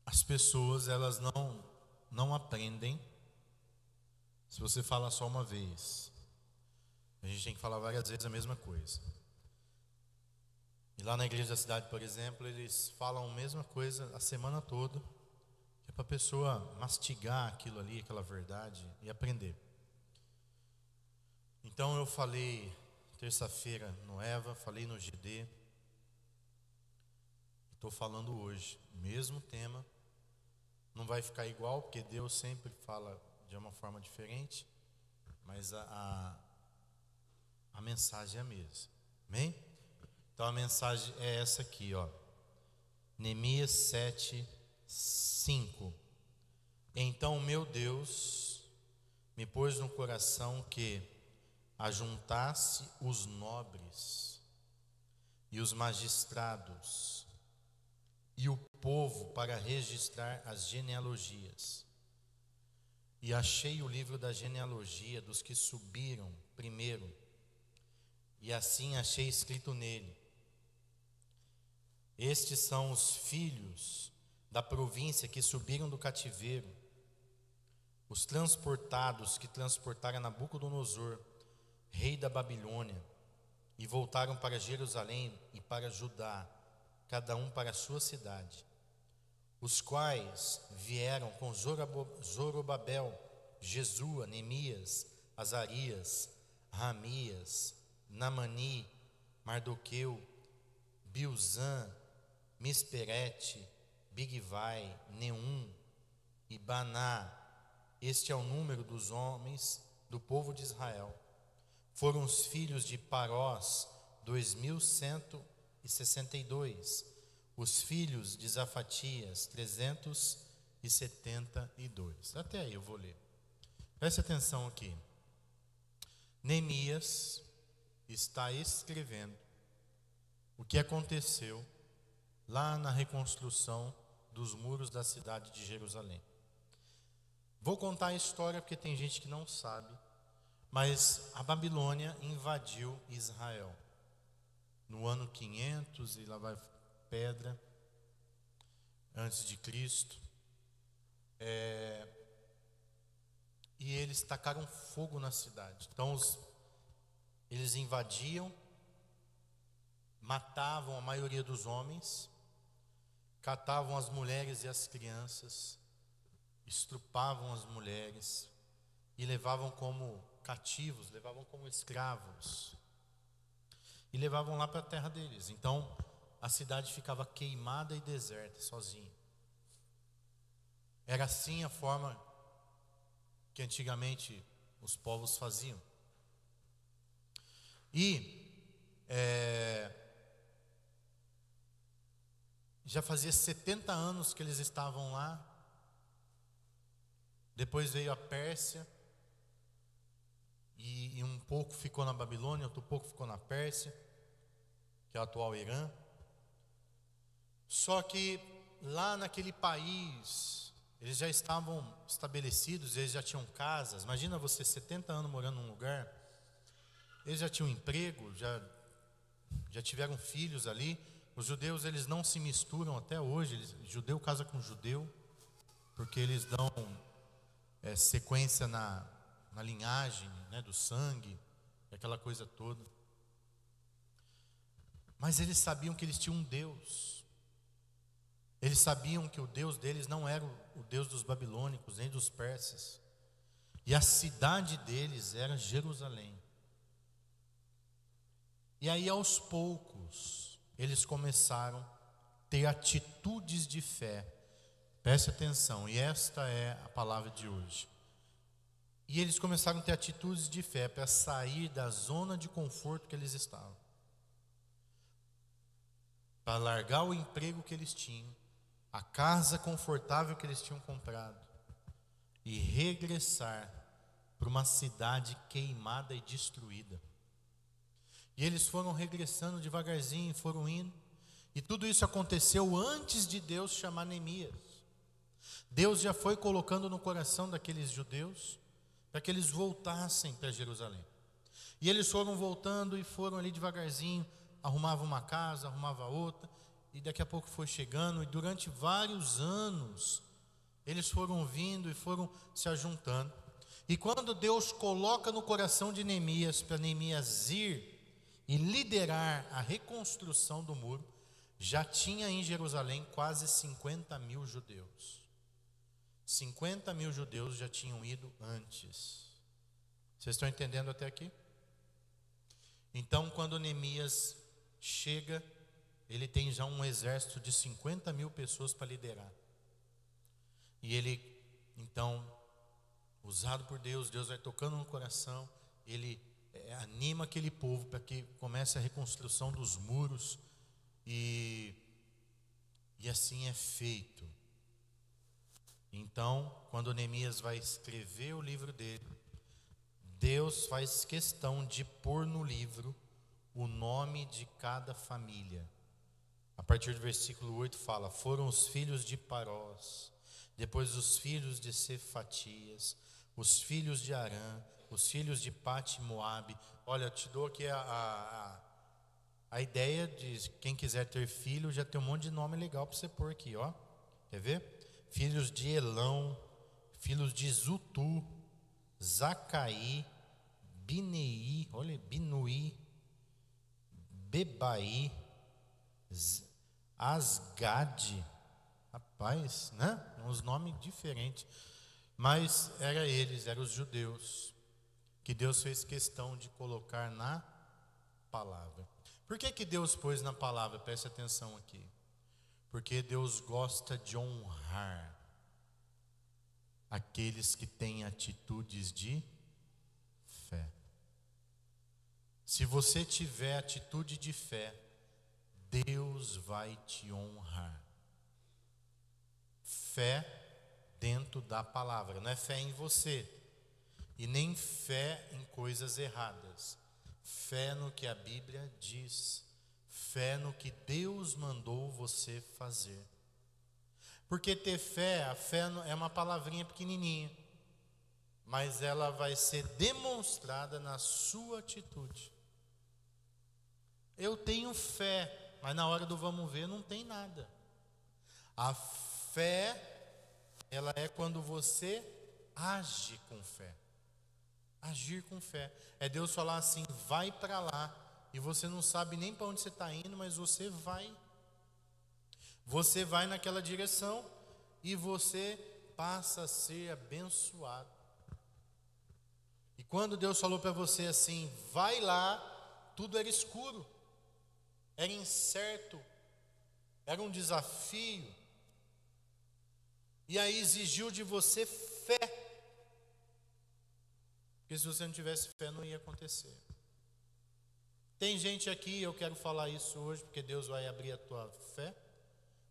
as pessoas, elas não aprendem se você fala só uma vez. A gente tem que falar várias vezes a mesma coisa. E lá na igreja da cidade, por exemplo, eles falam a mesma coisa a semana toda, que é para a pessoa mastigar aquilo ali, aquela verdade e aprender. Então eu falei terça-feira no Eva, falei no GD, estou falando hoje, mesmo tema, não vai ficar igual, porque Deus sempre fala de uma forma diferente, mas a mensagem é a mesma, amém? Então a mensagem é essa aqui, ó. Neemias 7, 5. Então meu Deus me pôs no coração que ajuntasse os nobres e os magistrados e o povo para registrar as genealogias. E achei o livro da genealogia dos que subiram primeiro, e assim achei escrito nele: estes são os filhos da província que subiram do cativeiro, os transportados que transportaram Nabucodonosor, rei da Babilônia, e voltaram para Jerusalém e para Judá, cada um para a sua cidade, os quais vieram com Zorobabel, Jesua, Neemias, Azarias, Ramias, Namani, Mardoqueu, Bilzã, Misperete, Bigvai, Neum e Baná. Este é o número dos homens do povo de Israel. Foram os filhos de Parós, 2.162. Os filhos de Zafatias, 372. Até aí eu vou ler. Preste atenção aqui. Neemias está escrevendo o que aconteceu lá na reconstrução dos muros da cidade de Jerusalém. Vou contar a história porque tem gente que não sabe, mas a Babilônia invadiu Israel no ano 500 e lá vai pedra antes de Cristo. E eles tacaram fogo na cidade. Então eles invadiam, matavam a maioria dos homens, catavam as mulheres e as crianças, estrupavam as mulheres e levavam como cativos, levavam como escravos e levavam lá para a terra deles. Então a cidade ficava queimada e deserta, sozinha. Era assim a forma que antigamente os povos faziam. E já fazia 70 anos que eles estavam lá. Depois veio a Pérsia, e um pouco ficou na Babilônia, outro pouco ficou na Pérsia, que é o atual Irã. Só que lá naquele país, eles já estavam estabelecidos, eles já tinham casas. Imagina você 70 anos morando num lugar, eles já tinham emprego, já tiveram filhos ali. Os judeus, eles não se misturam até hoje. Judeu casa com judeu, porque eles dão sequência na linhagem, né, do sangue, aquela coisa toda. Mas eles sabiam que eles tinham um Deus. Eles sabiam que o Deus deles não era o Deus dos babilônicos, nem dos persas. E a cidade deles era Jerusalém. E aí, aos poucos, eles começaram a ter atitudes de fé. Preste atenção, e esta é a palavra de hoje. E eles começaram a ter atitudes de fé para sair da zona de conforto que eles estavam, para largar o emprego que eles tinham, a casa confortável que eles tinham comprado, e regressar para uma cidade queimada e destruída. E eles foram regressando devagarzinho, foram indo, e tudo isso aconteceu antes de Deus chamar Neemias. Deus já foi colocando no coração daqueles judeus para que eles voltassem para Jerusalém. E eles foram voltando e foram ali devagarzinho, arrumavam uma casa, arrumava outra, e daqui a pouco foi chegando, e durante vários anos eles foram vindo e foram se ajuntando. E quando Deus coloca no coração de Neemias, para Neemias ir e liderar a reconstrução do muro, já tinha em Jerusalém quase 50.000 judeus. 50.000 judeus já tinham ido antes. Vocês estão entendendo até aqui? Então, quando Neemias chega, ele tem já um exército de 50.000 pessoas para liderar. E ele, então, usado por Deus, Deus vai tocando no coração, ele anima aquele povo para que comece a reconstrução dos muros, e assim é feito. Então, quando Neemias vai escrever o livro dele, Deus faz questão de pôr no livro o nome de cada família. A partir do versículo 8 fala: foram os filhos de Parós, depois os filhos de Cefatias, os filhos de Arã, os filhos de Pati Moabe. Olha, eu te dou aqui a ideia de quem quiser ter filho, já tem um monte de nome legal para você pôr aqui, ó. Quer ver? Filhos de Elão, filhos de Zutu, Zacaí, Binei, olha, Binuí, Bebai, Asgade. Rapaz, né? Uns nomes diferentes. Mas eram os judeus, que Deus fez questão de colocar na palavra. Por que Deus pôs na palavra? Preste atenção aqui. Porque Deus gosta de honrar aqueles que têm atitudes de fé. Se você tiver atitude de fé, Deus vai te honrar. Fé dentro da palavra, não é fé em você, e nem fé em coisas erradas. Fé no que a Bíblia diz. Fé no que Deus mandou você fazer. Porque ter fé, a fé é uma palavrinha pequenininha, mas ela vai ser demonstrada na sua atitude. Eu tenho fé, mas na hora do vamos ver não tem nada. A fé, ela é quando você age com fé. Agir com fé é Deus falar assim: vai para lá. E você não sabe nem para onde você está indo, mas você vai. Você vai naquela direção e você passa a ser abençoado. E quando Deus falou para você assim: vai lá, tudo era escuro, era incerto, era um desafio. E aí exigiu de você fé. Porque se você não tivesse fé, não ia acontecer. Tem gente aqui, eu quero falar isso hoje, porque Deus vai abrir a tua fé.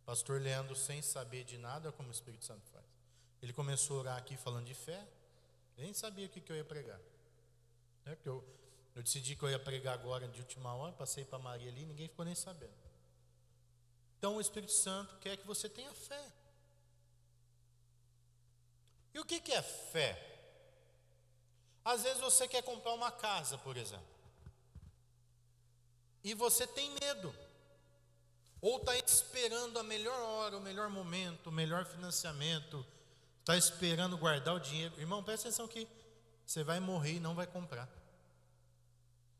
Pastor Leandro, sem saber de nada, como o Espírito Santo faz. Ele começou a orar aqui falando de fé, nem sabia o que eu ia pregar. Porque eu decidi que eu ia pregar agora de última hora, passei para Maria ali, ninguém ficou nem sabendo. Então o Espírito Santo quer que você tenha fé. E o que é fé? Às vezes você quer comprar uma casa, por exemplo, e você tem medo, ou está esperando a melhor hora, o melhor momento, o melhor financiamento, está esperando guardar o dinheiro. Irmão, presta atenção que você vai morrer e não vai comprar,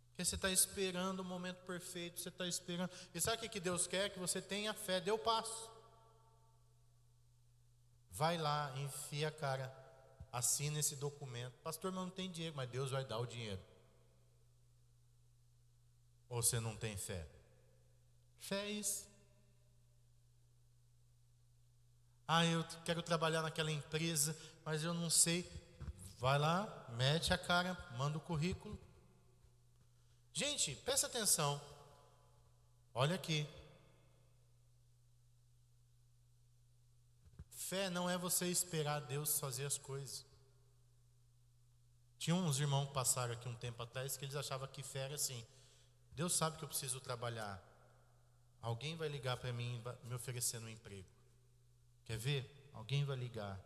porque você está esperando o momento perfeito, você está esperando. E sabe o que Deus quer? Que você tenha fé. Dê o passo, vai lá, enfia a cara, assina esse documento. Pastor, mas não tem dinheiro. Mas Deus vai dar o dinheiro. Ou você não tem fé? Fé é isso. Eu quero trabalhar naquela empresa, mas eu não sei. vai lá, mete a cara, manda o currículo. Gente, presta atenção. Olha aqui. Fé não é você esperar Deus fazer as coisas. Tinha uns irmãos que passaram aqui um tempo atrás que eles achavam que fé era assim: Deus sabe que eu preciso trabalhar, alguém vai ligar para mim me oferecendo um emprego. Quer ver? Alguém vai ligar,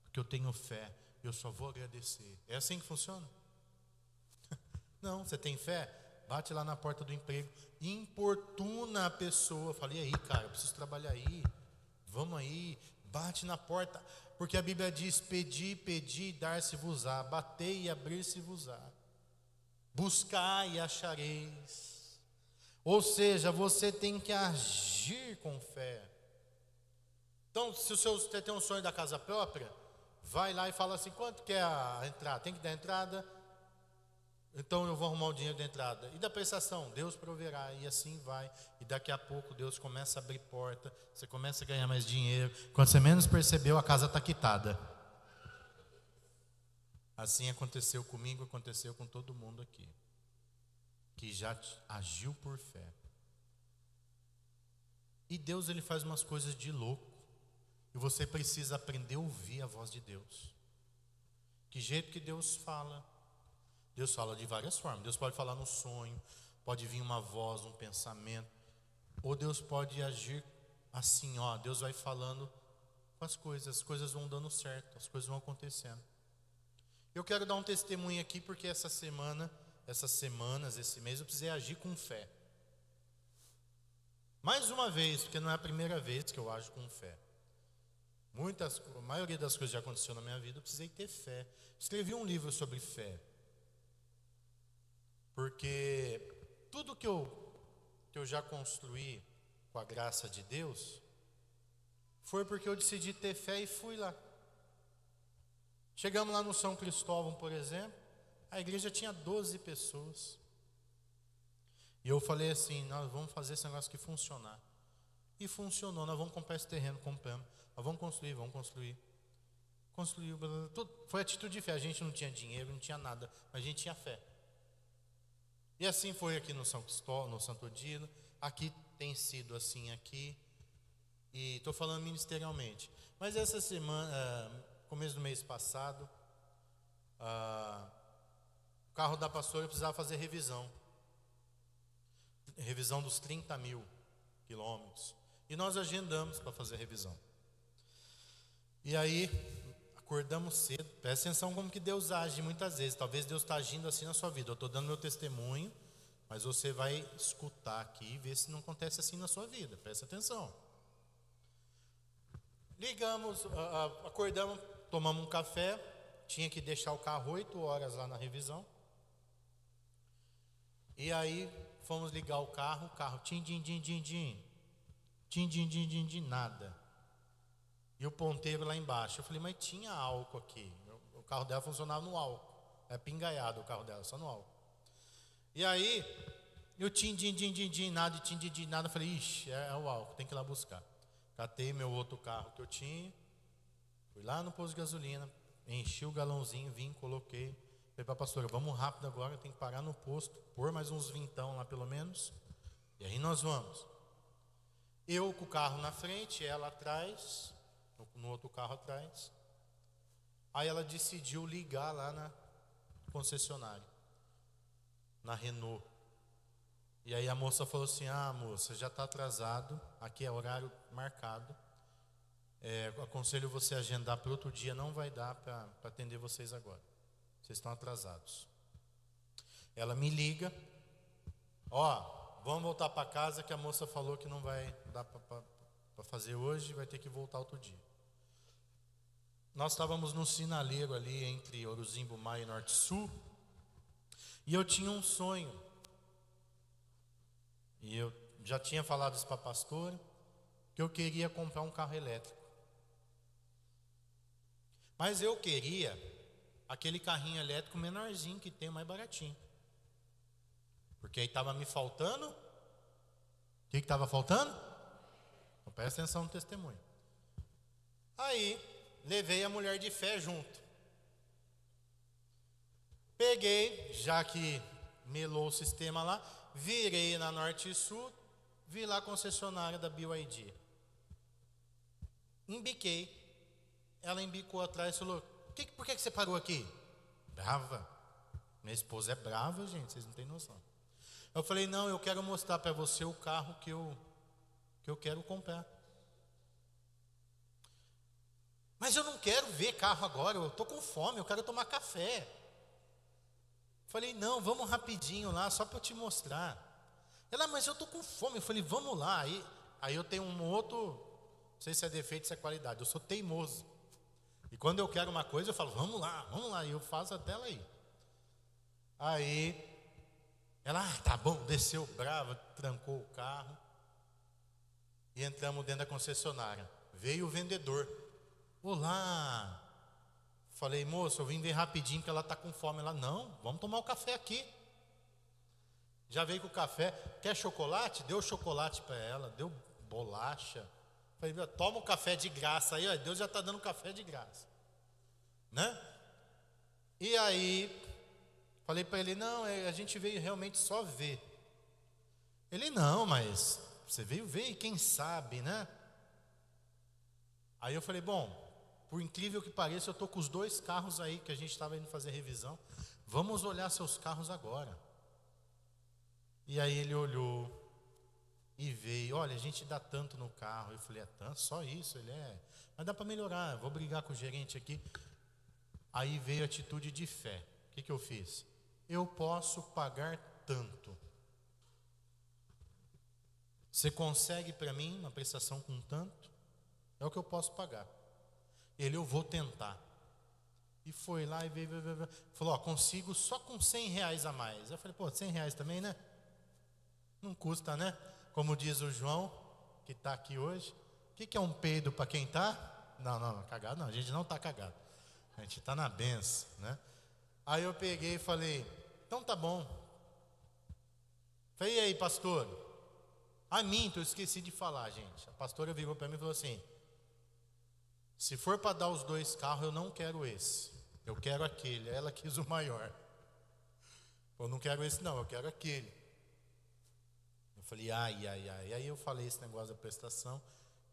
porque eu tenho fé, eu só vou agradecer. É assim que funciona? Não, você tem fé? Bate lá na porta do emprego, importuna a pessoa, fala: e aí, cara, eu preciso trabalhar aí, vamos aí. Bate na porta, porque a Bíblia diz: pedi, pedi, dar-se-vos-á, batei e abrir-se-vos-á, buscai e achareis. Ou seja, você tem que agir com fé. Então, se você tem um sonho da casa própria, vai lá e fala assim: quanto que é a entrada? Tem que dar entrada? Então eu vou arrumar o dinheiro da entrada. E da prestação? Deus proverá. E assim vai. E daqui a pouco Deus começa a abrir porta. Você começa a ganhar mais dinheiro. Quando você menos percebeu, a casa está quitada. Assim aconteceu comigo, aconteceu com todo mundo aqui, que já agiu por fé. E Deus, Ele faz umas coisas de louco. E você precisa aprender a ouvir a voz de Deus. Que jeito que Deus fala? Deus fala de várias formas. Deus pode falar no sonho, pode vir uma voz, um pensamento, ou Deus pode agir assim, ó. Deus vai falando com as coisas vão dando certo, as coisas vão acontecendo. Eu quero dar um testemunho aqui, porque essas semanas, esse mês, eu precisei agir com fé. Mais uma vez, porque não é a primeira vez que eu ajo com fé. A maioria das coisas que já aconteceu na minha vida, eu precisei ter fé. Escrevi um livro sobre fé. Porque tudo que eu já construí com a graça de Deus, foi porque eu decidi ter fé e fui lá. Chegamos lá no São Cristóvão, por exemplo, a igreja tinha 12 pessoas. E eu falei assim: nós vamos fazer esse negócio aqui funcionar. E funcionou. Nós vamos comprar esse terreno, compramos. Nós vamos construir. Construiu, tudo. Foi atitude de fé. A gente não tinha dinheiro, não tinha nada, mas a gente tinha fé. E assim foi aqui no São Cristóvão, no Santo Odilo. Aqui tem sido assim aqui. E estou falando ministerialmente. Mas essa semana, começo do mês passado, o carro da pastora precisava fazer revisão. Revisão dos 30 mil quilômetros. E nós agendamos para fazer revisão. E aí, acordamos cedo. Presta atenção como que Deus age muitas vezes. Talvez Deus está agindo assim na sua vida. Eu estou dando meu testemunho, mas você vai escutar aqui e ver se não acontece assim na sua vida. Presta atenção. Ligamos, acordamos, tomamos um café. Tinha que deixar o carro 8 horas lá na revisão. E aí, fomos ligar o carro tim, nada. E o ponteiro lá embaixo. Eu falei: mas tinha álcool aqui. O carro dela funcionava no álcool. É pingaiado o carro dela, só no álcool. E aí, eu nada. Eu falei: ixi, é o álcool, tem que ir lá buscar. Catei meu outro carro que eu tinha. Fui lá no posto de gasolina, enchi o galãozinho, vim, coloquei. Falei para a pastora: vamos rápido agora, tem que parar no posto, pôr mais uns vintão lá pelo menos. E aí nós vamos. Eu com o carro na frente, ela atrás, no outro carro atrás. Aí ela decidiu ligar lá na concessionária, na Renault. E aí a moça falou assim: moça, já está atrasado, aqui é horário marcado. Aconselho você a agendar para outro dia, não vai dar para atender vocês agora. Vocês estão atrasados. Ela me liga: vamos voltar para casa que a moça falou que não vai dar para fazer hoje, vai ter que voltar outro dia. Nós estávamos no sinaleiro ali entre Oruzimbo, Maia e Norte Sul. E eu tinha um sonho. E eu já tinha falado isso para a pastora, que eu queria comprar um carro elétrico. Mas eu queria aquele carrinho elétrico menorzinho que tem, o mais baratinho. Porque aí estava me faltando. O que estava faltando? Então, presta atenção no testemunho. Aí, levei a mulher de fé junto. Peguei, já que melou o sistema lá, virei na Norte e Sul, vi lá a concessionária da BYD. Embiquei. Ela embicou atrás e falou: por que você parou aqui? Brava. Minha esposa é brava, gente, vocês não têm noção. Eu falei: não, eu quero mostrar para você o carro que eu quero comprar. Mas eu não quero ver carro agora, eu estou com fome, eu quero tomar café. Falei: não, vamos rapidinho lá, só para eu te mostrar. Ela: mas eu estou com fome. Eu falei: vamos lá. Aí eu tenho um outro, não sei se é defeito, se é qualidade, eu sou teimoso. E quando eu quero uma coisa, eu falo: vamos lá, e eu faço até ela ir. Aí, ela: tá bom, desceu brava, trancou o carro, e entramos dentro da concessionária. Veio o vendedor: olá. Falei: moço, eu vim ver rapidinho, porque ela está com fome. Ela: não, vamos tomar o café aqui. Já veio com o café. Quer chocolate? Deu chocolate para ela, deu bolacha. Falei: toma o café de graça aí, ó, Deus já está dando café de graça, né? E aí, falei para ele: não, a gente veio realmente só ver. Ele: não, mas você veio ver e quem sabe, né? Aí eu falei: bom, por incrível que pareça, eu estou com os 2 carros aí que a gente estava indo fazer revisão. Vamos olhar seus carros agora. E aí ele olhou e veio: olha, a gente dá tanto no carro. Eu falei: é tanto? Só isso? Ele: mas dá para melhorar, vou brigar com o gerente aqui. Aí veio a atitude de fé. O que eu fiz? Eu posso pagar tanto. Você consegue para mim uma prestação com tanto? É o que eu posso pagar. Ele: eu vou tentar. E foi lá e veio. Falou: ó, consigo só com R$100 a mais. Eu falei: pô, R$100 também, né? Não custa, né? Como diz o João, que está aqui hoje. O que é um peido para quem está? Não, cagado não, a gente não está cagado. A gente está na benção, né? Aí eu peguei e falei: então tá bom. Falei: e aí, pastor? Minto, eu esqueci de falar, gente. A pastora virou para mim e falou assim: se for para dar os 2 carros, eu não quero esse, eu quero aquele. Ela quis o maior. Eu não quero esse não, eu quero aquele. Eu falei: ai. Aí eu falei esse negócio da prestação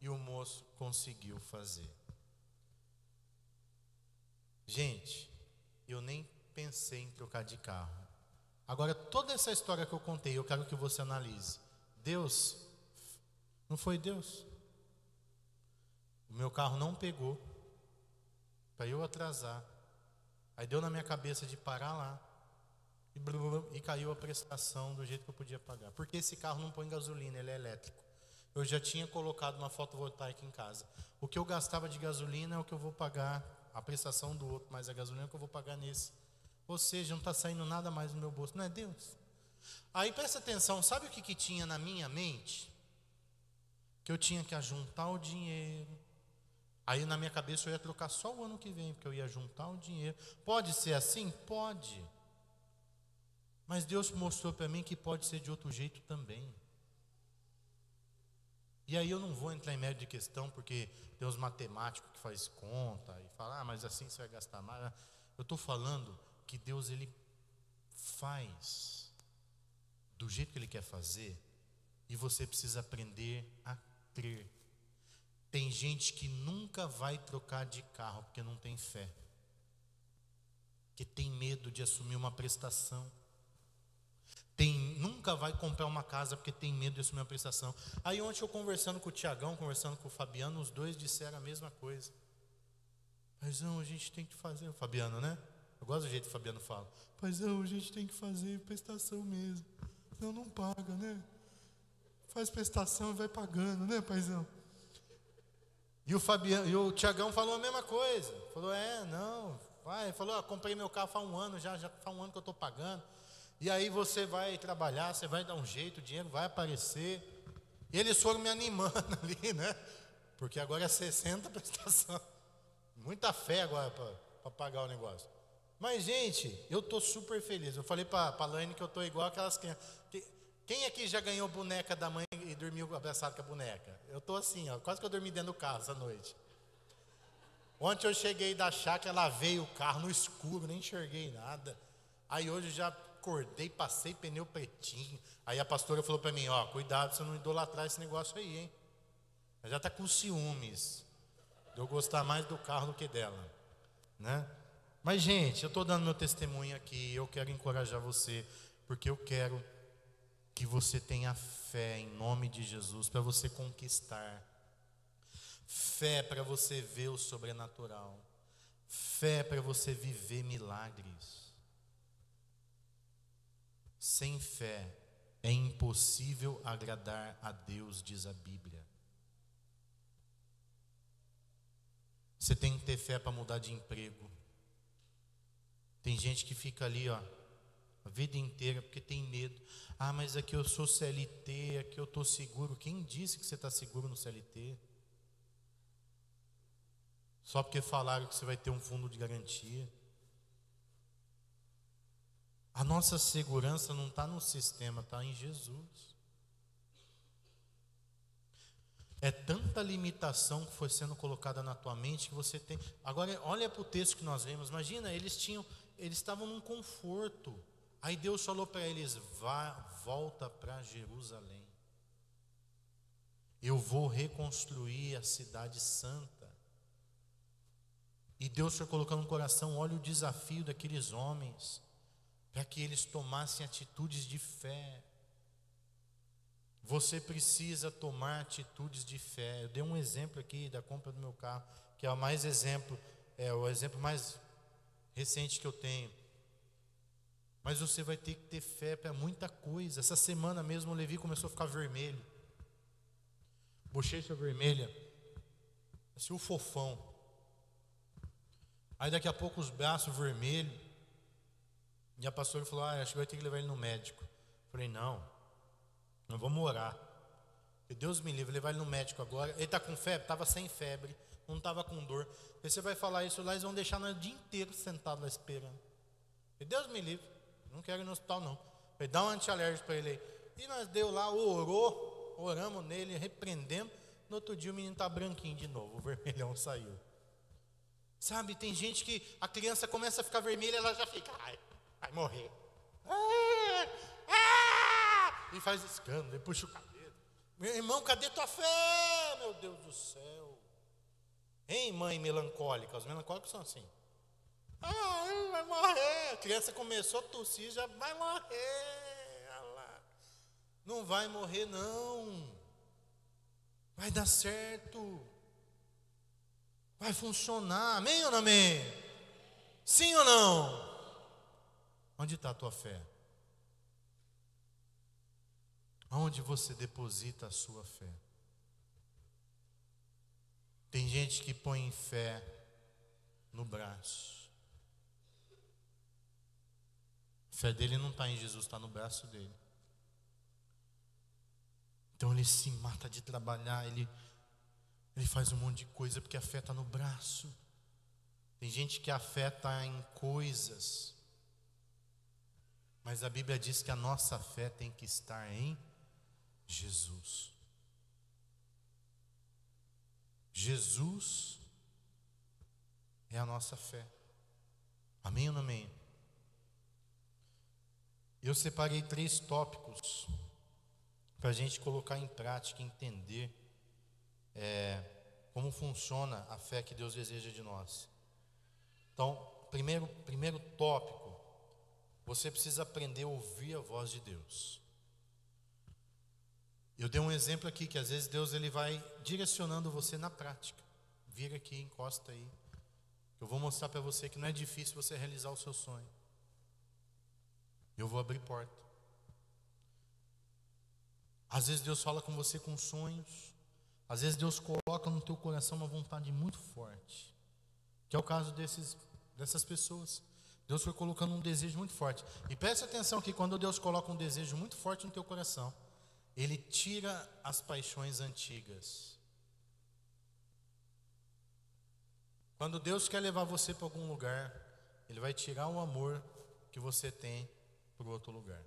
e o moço conseguiu fazer. Gente, eu nem pensei em trocar de carro. Agora, toda essa história que eu contei, eu quero que você analise. Deus, não foi Deus. O meu carro não pegou, para eu atrasar. Aí deu na minha cabeça de parar lá, e caiu a prestação do jeito que eu podia pagar. Porque esse carro não põe gasolina, ele é elétrico. Eu já tinha colocado uma fotovoltaica em casa. O que eu gastava de gasolina é o que eu vou pagar, a prestação do outro, mas a gasolina é o que eu vou pagar nesse. Ou seja, não está saindo nada mais no meu bolso, não é Deus? Aí presta atenção, sabe o que tinha na minha mente? Que eu tinha que ajuntar o dinheiro. Aí na minha cabeça eu ia trocar só o ano que vem, porque eu ia juntar o dinheiro. Pode ser assim? Pode. Mas Deus mostrou para mim que pode ser de outro jeito também. E aí eu não vou entrar em mérito de questão, porque tem os matemáticos que faz conta e fala: mas assim você vai gastar mais. Eu estou falando que Deus, Ele faz do jeito que Ele quer fazer, e você precisa aprender a crer. Tem gente que nunca vai trocar de carro porque não tem fé, que tem medo de assumir uma prestação. Nunca vai comprar uma casa porque tem medo de assumir uma prestação. Aí ontem eu conversando com o Tiagão, conversando com o Fabiano, os 2 disseram a mesma coisa. Paizão, a gente tem que fazer, o Fabiano, né? Eu gosto do jeito que o Fabiano fala. Paizão, a gente tem que fazer prestação mesmo. Não paga, né? Faz prestação e vai pagando, né, paizão? E o Tiagão falou a mesma coisa. Falou: não, vai. Falou: comprei meu carro faz 1 ano, já faz 1 ano que eu estou pagando. E aí você vai trabalhar, você vai dar um jeito, o dinheiro vai aparecer. E eles foram me animando ali, né? Porque agora é 60 prestação. Muita fé agora para pagar o negócio. Mas, gente, eu estou super feliz. Eu falei para a Laine que eu estou igual aquelas crianças. Quem aqui já ganhou boneca da mãe e dormiu abraçado com a boneca? Eu estou assim, ó, quase que eu dormi dentro do carro essa noite. Ontem eu cheguei da chácara, lavei o carro no escuro, nem enxerguei nada. Aí hoje eu já acordei, passei pneu pretinho. Aí a pastora falou para mim, ó, cuidado pra você não idolatrar esse negócio aí, hein? Ela já está com ciúmes de eu gostar mais do carro do que dela, né? Mas, gente, eu estou dando meu testemunho aqui, eu quero encorajar você, porque eu quero que você tenha fé em nome de Jesus, para você conquistar. Fé para você ver o sobrenatural. Fé para você viver milagres. Sem fé é impossível agradar a Deus, diz a Bíblia. Você tem que ter fé para mudar de emprego. Tem gente que fica ali, ó, a vida inteira porque tem medo. Ah, mas aqui eu sou CLT, aqui eu estou seguro. Quem disse que você está seguro no CLT? Só porque falaram que você vai ter um fundo de garantia. A nossa segurança não está no sistema, está em Jesus. É tanta limitação que foi sendo colocada na tua mente que você tem. Agora, olha para o texto que nós vemos. Imagina, eles estavam num conforto. Aí Deus falou para eles: volta para Jerusalém. Eu vou reconstruir a cidade santa. E Deus foi colocando no coração, olha o desafio daqueles homens, para que eles tomassem atitudes de fé. Você precisa tomar atitudes de fé. Eu dei um exemplo aqui da compra do meu carro, que é o exemplo mais recente que eu tenho. Mas você vai ter que ter fé para muita coisa. Essa semana mesmo o Levi começou a ficar vermelho. Bochecha vermelha. Assim, o fofão. Aí daqui a pouco os braços vermelhos. E a pastora falou: acho que vai ter que levar ele no médico. Eu falei: não vamos orar. E Deus me livre, levar ele no médico agora. Ele está com febre? Estava sem febre, não estava com dor. E você vai falar isso lá, eles vão deixar nós o dia inteiro sentado lá esperando. E Deus me livre, não quero ir no hospital não. Falei: dá um antialérgico para ele aí. E nós deu lá, oramos nele, repreendemos. No outro dia o menino está branquinho de novo, o vermelhão saiu. Sabe, tem gente que a criança começa a ficar vermelha, ela já fica, vai morrer. E faz escândalo, e puxa o cabelo. Meu irmão, cadê tua fé? Meu Deus do céu. Hein, mãe melancólica? Os melancólicos são assim. Vai morrer. A criança começou a tossir, já vai morrer. Olha lá. Não vai morrer, não. Vai dar certo. Vai funcionar. Amém ou não amém? Sim ou não? Onde está a tua fé? Aonde você deposita a sua fé? Tem gente que põe fé no braço. A fé dele não está em Jesus, está no braço dele. Então ele se mata de trabalhar, ele faz um monte de coisa porque a fé está no braço. Tem gente que a fé está em coisas. Mas a Bíblia diz que a nossa fé tem que estar em Jesus. Jesus é a nossa fé. Amém ou não amém? Eu separei 3 tópicos para a gente colocar em prática, entender como funciona a fé que Deus deseja de nós. Então, primeiro tópico, você precisa aprender a ouvir a voz de Deus. Eu dei um exemplo aqui, que às vezes Deus ele vai direcionando você na prática. Vira aqui, encosta aí. Eu vou mostrar para você que não é difícil você realizar o seu sonho. Eu vou abrir porta. Às vezes Deus fala com você com sonhos. Às vezes Deus coloca no teu coração uma vontade muito forte. Que é o caso dessas pessoas. Deus foi colocando um desejo muito forte. E preste atenção que quando Deus coloca um desejo muito forte no teu coração, Ele tira as paixões antigas. Quando Deus quer levar você para algum lugar, Ele vai tirar o amor que você tem para o outro lugar.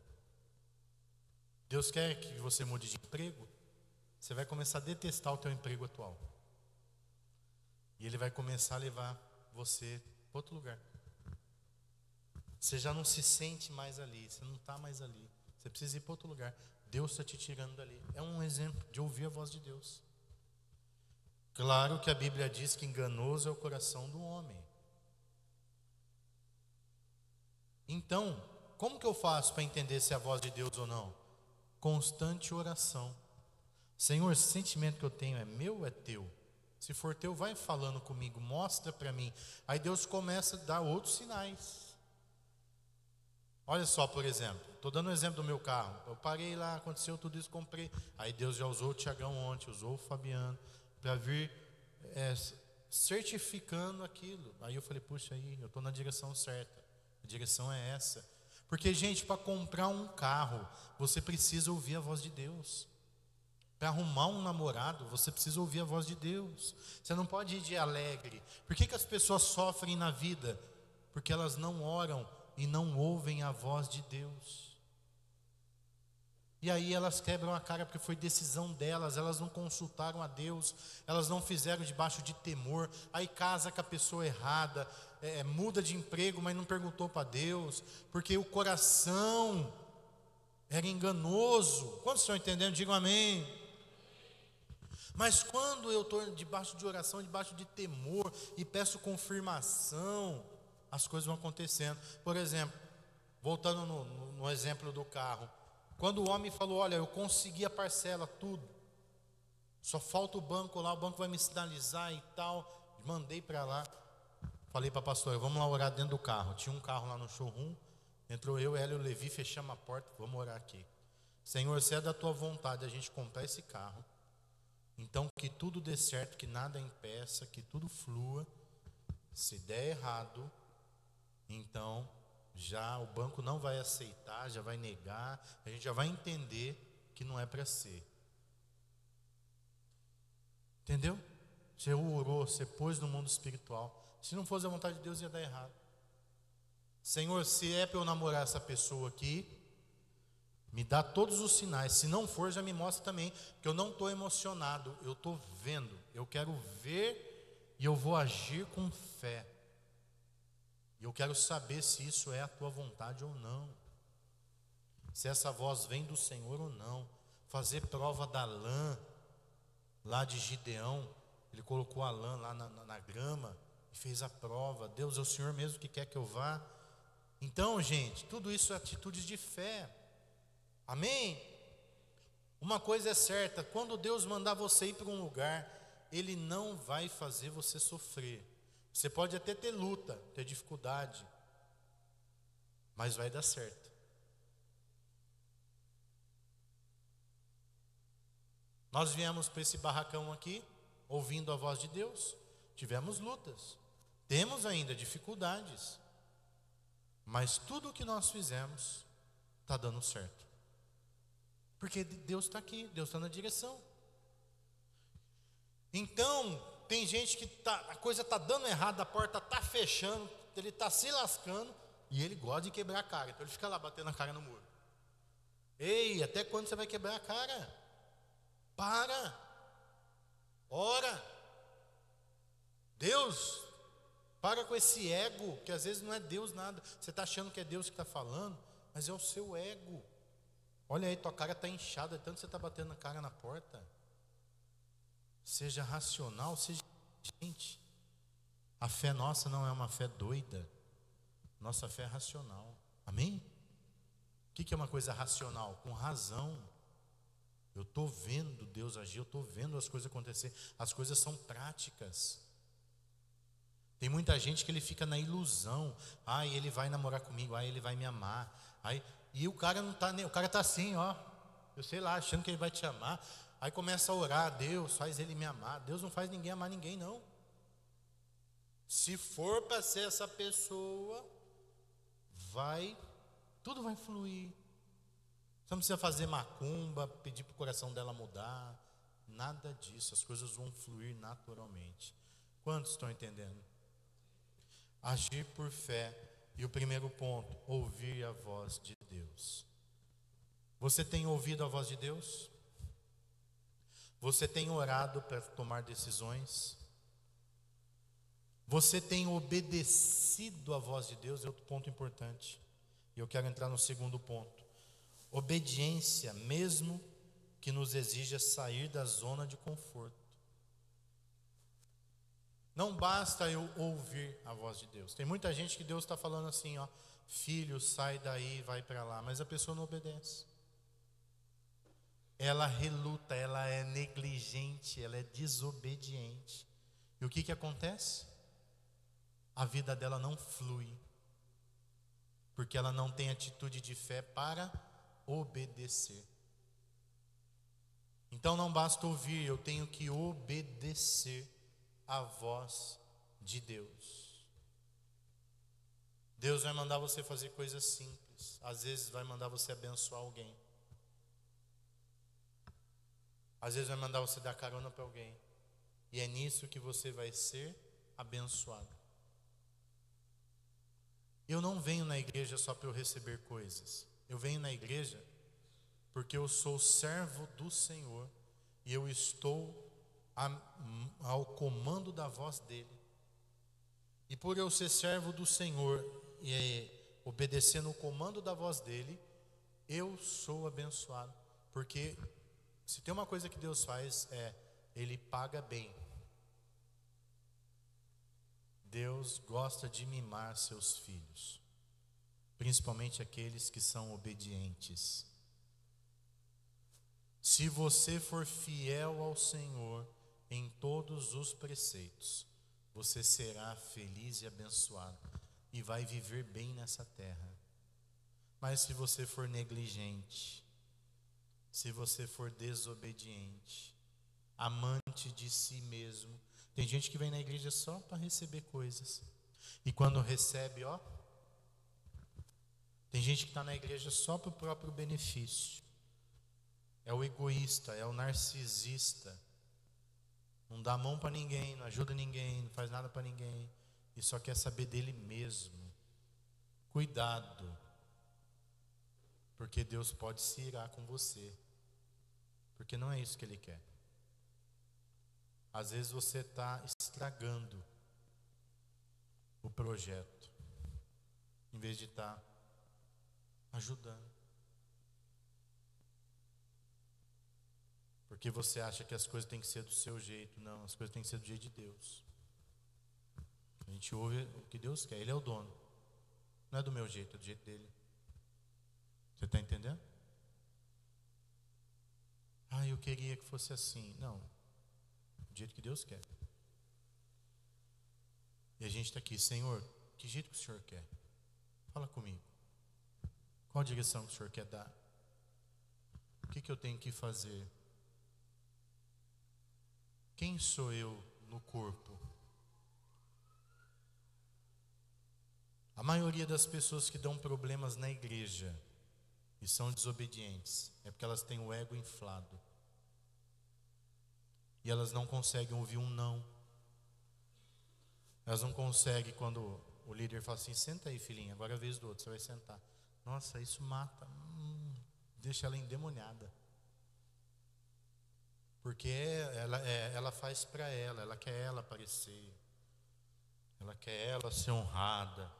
Deus quer que você mude de emprego, você vai começar a detestar o teu emprego atual. E Ele vai começar a levar você para outro lugar. Você já não se sente mais ali, você não está mais ali. Você precisa ir para outro lugar. Deus está te tirando dali. É um exemplo de ouvir a voz de Deus. Claro que a Bíblia diz que enganoso é o coração do homem. Então, como que eu faço para entender se é a voz de Deus ou não? Constante oração. Senhor, esse sentimento que eu tenho é meu ou é teu? Se for teu, vai falando comigo, mostra para mim. Aí Deus começa a dar outros sinais. Olha só, por exemplo, estou dando um exemplo do meu carro. Eu parei lá, aconteceu tudo isso, comprei. Aí Deus já usou o Tiagão ontem, usou o Fabiano, para vir certificando aquilo. Aí eu falei, puxa, aí eu estou na direção certa. A direção é essa. Porque, gente, para comprar um carro, você precisa ouvir a voz de Deus. Para arrumar um namorado, você precisa ouvir a voz de Deus. Você não pode ir de alegre. Por que as pessoas sofrem na vida? Porque elas não oram e não ouvem a voz de Deus. E aí elas quebram a cara porque foi decisão delas, elas não consultaram a Deus, elas não fizeram debaixo de temor, aí casa com a pessoa errada, muda de emprego, mas não perguntou para Deus, porque o coração era enganoso. Quantos estão entendendo? Digam amém. Mas quando eu estou debaixo de oração, debaixo de temor e peço confirmação, as coisas vão acontecendo. Por exemplo, voltando no exemplo do carro, quando o homem falou, olha, eu consegui a parcela, tudo, só falta o banco lá, o banco vai me sinalizar e tal, mandei para lá, falei para a pastora, vamos lá orar dentro do carro. Tinha um carro lá no showroom, entrou eu, ela e o Levi, fechamos a porta, vamos orar aqui. Senhor, se é da tua vontade a gente comprar esse carro, então que tudo dê certo, que nada impeça, que tudo flua. Se der errado, então já o banco não vai aceitar, já vai negar, a gente já vai entender que não é para ser. Entendeu? Você orou, você pôs no mundo espiritual. Se não fosse a vontade de Deus, ia dar errado. Senhor, se é para eu namorar essa pessoa aqui, me dá todos os sinais. Se não for, já me mostra também, que eu não estou emocionado, eu estou vendo, eu quero ver e eu vou agir com fé. E eu quero saber se isso é a tua vontade ou não. Se essa voz vem do Senhor ou não. Fazer prova da lã, lá de Gideão. Ele colocou a lã lá na grama e fez a prova. Deus, é o Senhor mesmo que quer que eu vá. Então, gente, tudo isso é atitudes de fé. Amém? Uma coisa é certa, quando Deus mandar você ir para um lugar, Ele não vai fazer você sofrer. Você pode até ter luta, ter dificuldade, mas vai dar certo. Nós viemos para esse barracão aqui, ouvindo a voz de Deus, tivemos lutas, temos ainda dificuldades, mas tudo o que nós fizemos está dando certo, porque Deus está aqui, Deus está na direção. Então, tem gente que a coisa está dando errado, a porta está fechando, ele está se lascando, e ele gosta de quebrar a cara, então ele fica lá batendo a cara no muro. Ei, até quando você vai quebrar a cara? Para, ora. Deus, para com esse ego, que às vezes não é Deus nada, você está achando que é Deus que está falando, mas é o seu ego. Olha aí, tua cara está inchada, tanto você está batendo a cara na porta. Seja racional, seja inteligente. A fé nossa não é uma fé doida, nossa fé é racional. Amém? O que é uma coisa racional? Com razão. Eu estou vendo Deus agir, eu estou vendo as coisas acontecer. As coisas são práticas. Tem muita gente que ele fica na ilusão. Ele vai namorar comigo, ele vai me amar. E o cara não está nem, o cara está assim, ó. Eu sei lá, achando que ele vai te amar. Aí começa a orar, Deus faz ele me amar. Deus não faz ninguém amar ninguém, não. Se for para ser essa pessoa, tudo vai fluir. Você não precisa fazer macumba, pedir para o coração dela mudar. Nada disso, as coisas vão fluir naturalmente. Quantos estão entendendo? Agir por fé. E o primeiro ponto, ouvir a voz de Deus. Você tem ouvido a voz de Deus? Você tem orado para tomar decisões? Você tem obedecido à voz de Deus? É outro ponto importante. E eu quero entrar no segundo ponto. Obediência, mesmo que nos exija sair da zona de conforto. Não basta eu ouvir a voz de Deus. Tem muita gente que Deus está falando assim, ó, filho, sai daí, vai para lá, mas a pessoa não obedece. Ela reluta, ela é negligente, ela é desobediente. E o que acontece? A vida dela não flui, porque ela não tem atitude de fé para obedecer. Então não basta ouvir, eu tenho que obedecer a voz de Deus. Deus vai mandar você fazer coisas simples, às vezes vai mandar você abençoar alguém, às vezes vai mandar você dar carona para alguém, e é nisso que você vai ser abençoado. Eu não venho na igreja só para eu receber coisas, eu venho na igreja porque eu sou servo do Senhor e eu estou ao comando da voz dele. E por eu ser servo do Senhor e obedecendo o comando da voz dele, eu sou abençoado. Porque se tem uma coisa que Deus faz ele paga bem. Deus gosta de mimar seus filhos, principalmente aqueles que são obedientes. Se você for fiel ao Senhor em todos os preceitos, você será feliz e abençoado e vai viver bem nessa terra. Mas se você for negligente, se você for desobediente, amante de si mesmo, tem gente que vem na igreja só para receber coisas, e quando recebe, tem gente que está na igreja só para o próprio benefício. É o egoísta, é o narcisista, não dá a mão para ninguém, não ajuda ninguém, não faz nada para ninguém, e só quer saber dele mesmo. Cuidado, porque Deus pode se irar com você, porque não é isso que Ele quer. Às vezes você está estragando o projeto, em vez de estar ajudando. Porque você acha que as coisas têm que ser do seu jeito. Não, as coisas têm que ser do jeito de Deus. A gente ouve o que Deus quer, Ele é o dono. Não é do meu jeito, é do jeito dele. Você está entendendo? Eu queria que fosse assim. Não, do jeito que Deus quer. E a gente está aqui, Senhor, que jeito que o Senhor quer? Fala comigo. Qual a direção que o Senhor quer dar? O que eu tenho que fazer? Quem sou eu no corpo? A maioria das pessoas que dão problemas na igreja e são desobedientes é porque elas têm o ego inflado. E elas não conseguem ouvir um não. Elas não conseguem quando o líder fala assim, senta aí filhinha, agora é a vez do outro, você vai sentar. Nossa, isso mata, deixa ela endemoniada. Porque ela faz para ela quer ela aparecer, ela quer ela ser honrada.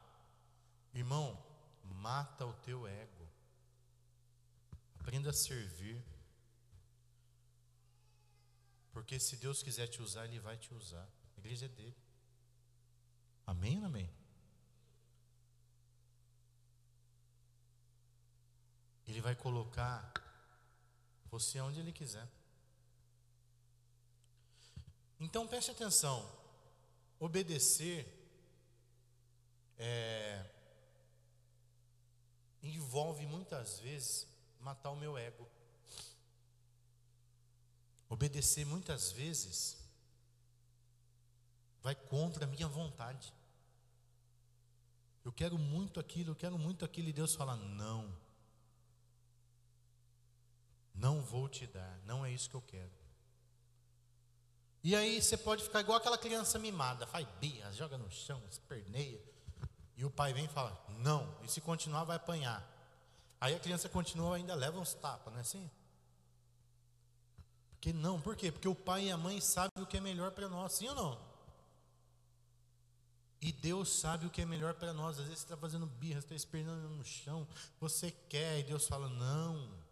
Irmão, mata o teu ego, aprenda a servir, porque se Deus quiser te usar, Ele vai te usar, a igreja é dele. Amém ou amém? Ele vai colocar você onde Ele quiser. Então preste atenção, obedecer envolve muitas vezes matar o meu ego. Obedecer muitas vezes vai contra a minha vontade. Eu quero muito aquilo, e Deus fala, não vou te dar, não é isso que eu quero. E aí você pode ficar igual aquela criança mimada, faz birra, joga no chão, esperneia, e o pai vem e fala, não, e se continuar vai apanhar. Aí a criança continua, ainda leva uns tapas, não é assim? Por quê? Porque o pai e a mãe sabem o que é melhor para nós, sim ou não? E Deus sabe o que é melhor para nós. Às vezes você está fazendo birra, você está esperando no chão, você quer, e Deus fala, não.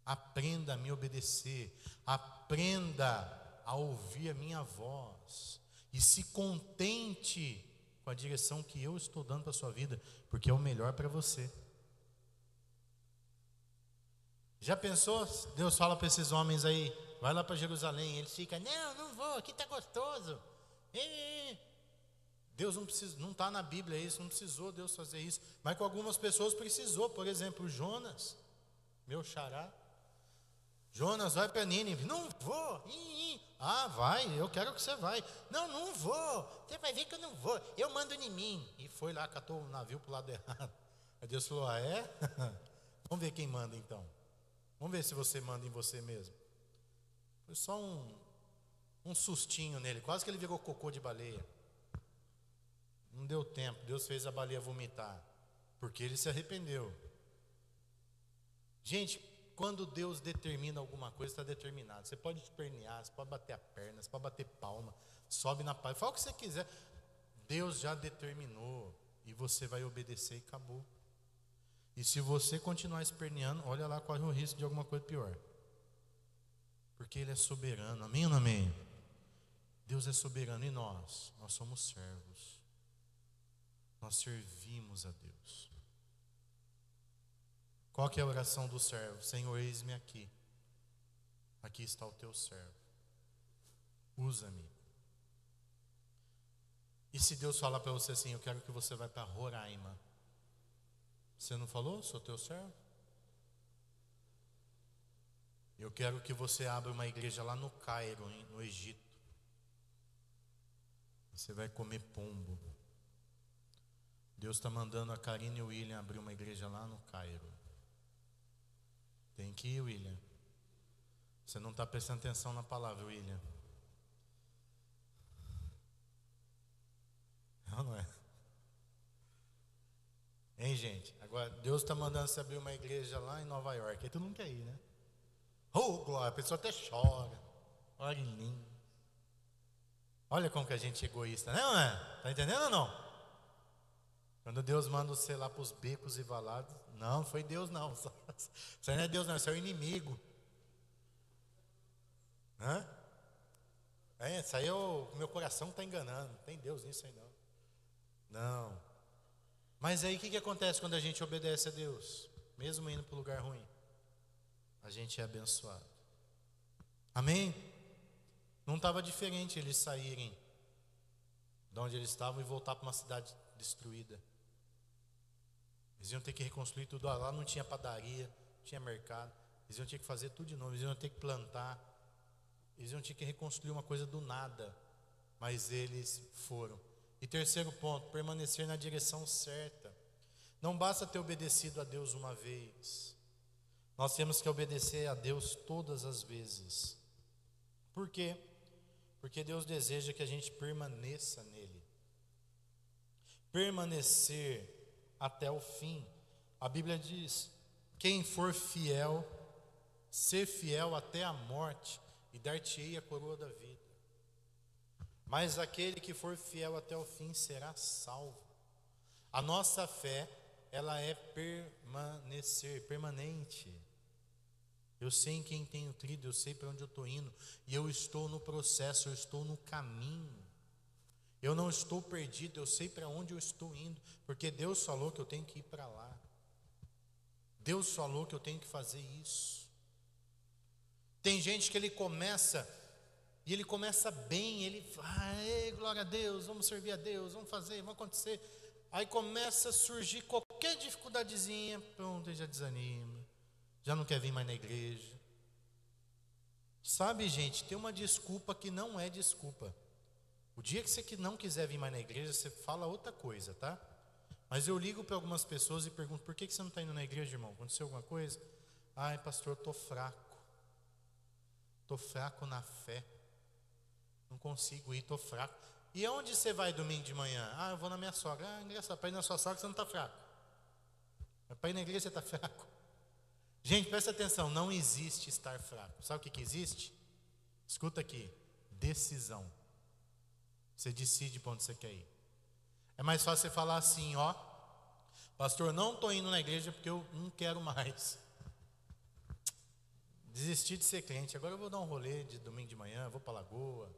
Aprenda a me obedecer, aprenda a ouvir a minha voz, e se contente com a direção que eu estou dando para a sua vida, porque é o melhor para você. Já pensou? Deus fala para esses homens aí, vai lá para Jerusalém, eles ficam, não vou, aqui está gostoso. Deus não precisa, não está na Bíblia isso, não precisou Deus fazer isso, mas com algumas pessoas precisou. Por exemplo, Jonas, meu xará. Jonas, vai para Nínive. Não vou. Ah, vai, eu quero que você vai. Não vou. Você vai ver que eu não vou. Eu mando em mim. E foi lá, catou o navio para o lado errado. Aí Deus falou, ah, é? Vamos ver quem manda então. Vamos ver se você manda em você mesmo. Foi só um sustinho nele. Quase que ele virou cocô de baleia. Não deu tempo. Deus fez a baleia vomitar. Porque ele se arrependeu. Gente, quando Deus determina alguma coisa, está determinado. Você pode espernear, você pode bater a perna, você pode bater palma, sobe na paz, fala o que você quiser. Deus já determinou e você vai obedecer e acabou. E se você continuar esperneando, olha lá, corre o risco de alguma coisa pior. Porque Ele é soberano, amém ou não amém? Deus é soberano e nós somos servos. Nós servimos a Deus. Qual que é a oração do servo? Senhor, eis-me aqui. Aqui está o teu servo. Usa-me. E se Deus falar para você assim, eu quero que você vá para Roraima. Você não falou? Sou teu servo. Eu quero que você abra uma igreja lá no Cairo, no Egito. Você vai comer pombo. Deus está mandando a Karine e o William abrir uma igreja lá no Cairo. Tem que ir, William. Você não está prestando atenção na palavra, William. Não é? Hein, gente? Agora, Deus está mandando você abrir uma igreja lá em Nova York. Aí todo mundo quer ir, né? Oh, glória, a pessoa até chora. Olha lindo. Olha como que a gente é egoísta, né? Não é? Está entendendo ou não? Quando Deus manda você lá para os becos e valados, não foi Deus não, isso aí não é Deus não, isso é o inimigo. Hã? Isso aí o meu coração está enganando, não tem Deus nisso aí não. Mas aí o que acontece quando a gente obedece a Deus? Mesmo indo para o lugar ruim, a gente é abençoado. Amém? Não estava diferente eles saírem de onde eles estavam e voltar para uma cidade destruída. Eles iam ter que reconstruir tudo. Lá não tinha padaria, não tinha mercado. Eles iam ter que fazer tudo de novo. Eles iam ter que plantar. Eles iam ter que reconstruir uma coisa do nada. Mas eles foram. E terceiro ponto, permanecer na direção certa. Não basta ter obedecido a Deus uma vez. Nós temos que obedecer a Deus todas as vezes. Por quê? Porque Deus deseja que a gente permaneça nele. Permanecer até o fim. A Bíblia diz: quem for fiel, ser fiel até a morte, e dar-te-ei a coroa da vida. Mas aquele que for fiel até o fim será salvo. A nossa fé, ela é permanecer, permanente. Eu sei em quem tenho crido, eu sei para onde eu estou indo, e eu estou no processo, eu estou no caminho. Eu não estou perdido, eu sei para onde eu estou indo, porque Deus falou que eu tenho que ir para lá. Deus falou que eu tenho que fazer isso. Tem gente que ele começa, e ele começa bem, ele fala, glória a Deus, vamos servir a Deus, vamos fazer, vamos acontecer. Aí começa a surgir qualquer dificuldadezinha, pronto, ele já desanima, já não quer vir mais na igreja. Sabe, gente, tem uma desculpa que não é desculpa. O dia que você não quiser vir mais na igreja, você fala outra coisa, tá? Mas eu ligo para algumas pessoas e pergunto, por que você não está indo na igreja, irmão? Aconteceu alguma coisa? Ai, pastor, eu estou fraco. Estou fraco na fé. Não consigo ir, estou fraco. E aonde você vai domingo de manhã? Ah, eu vou na minha sogra. Ah, engraçado, para ir na sua sogra você não está fraco. Mas para ir na igreja você está fraco. Gente, presta atenção, não existe estar fraco. Sabe o que existe? Escuta aqui, decisão. Você decide para onde você quer ir. É mais fácil você falar assim, ó, pastor, não estou indo na igreja porque eu não quero mais. Desisti de ser crente, agora eu vou dar um rolê de domingo de manhã, vou para a lagoa,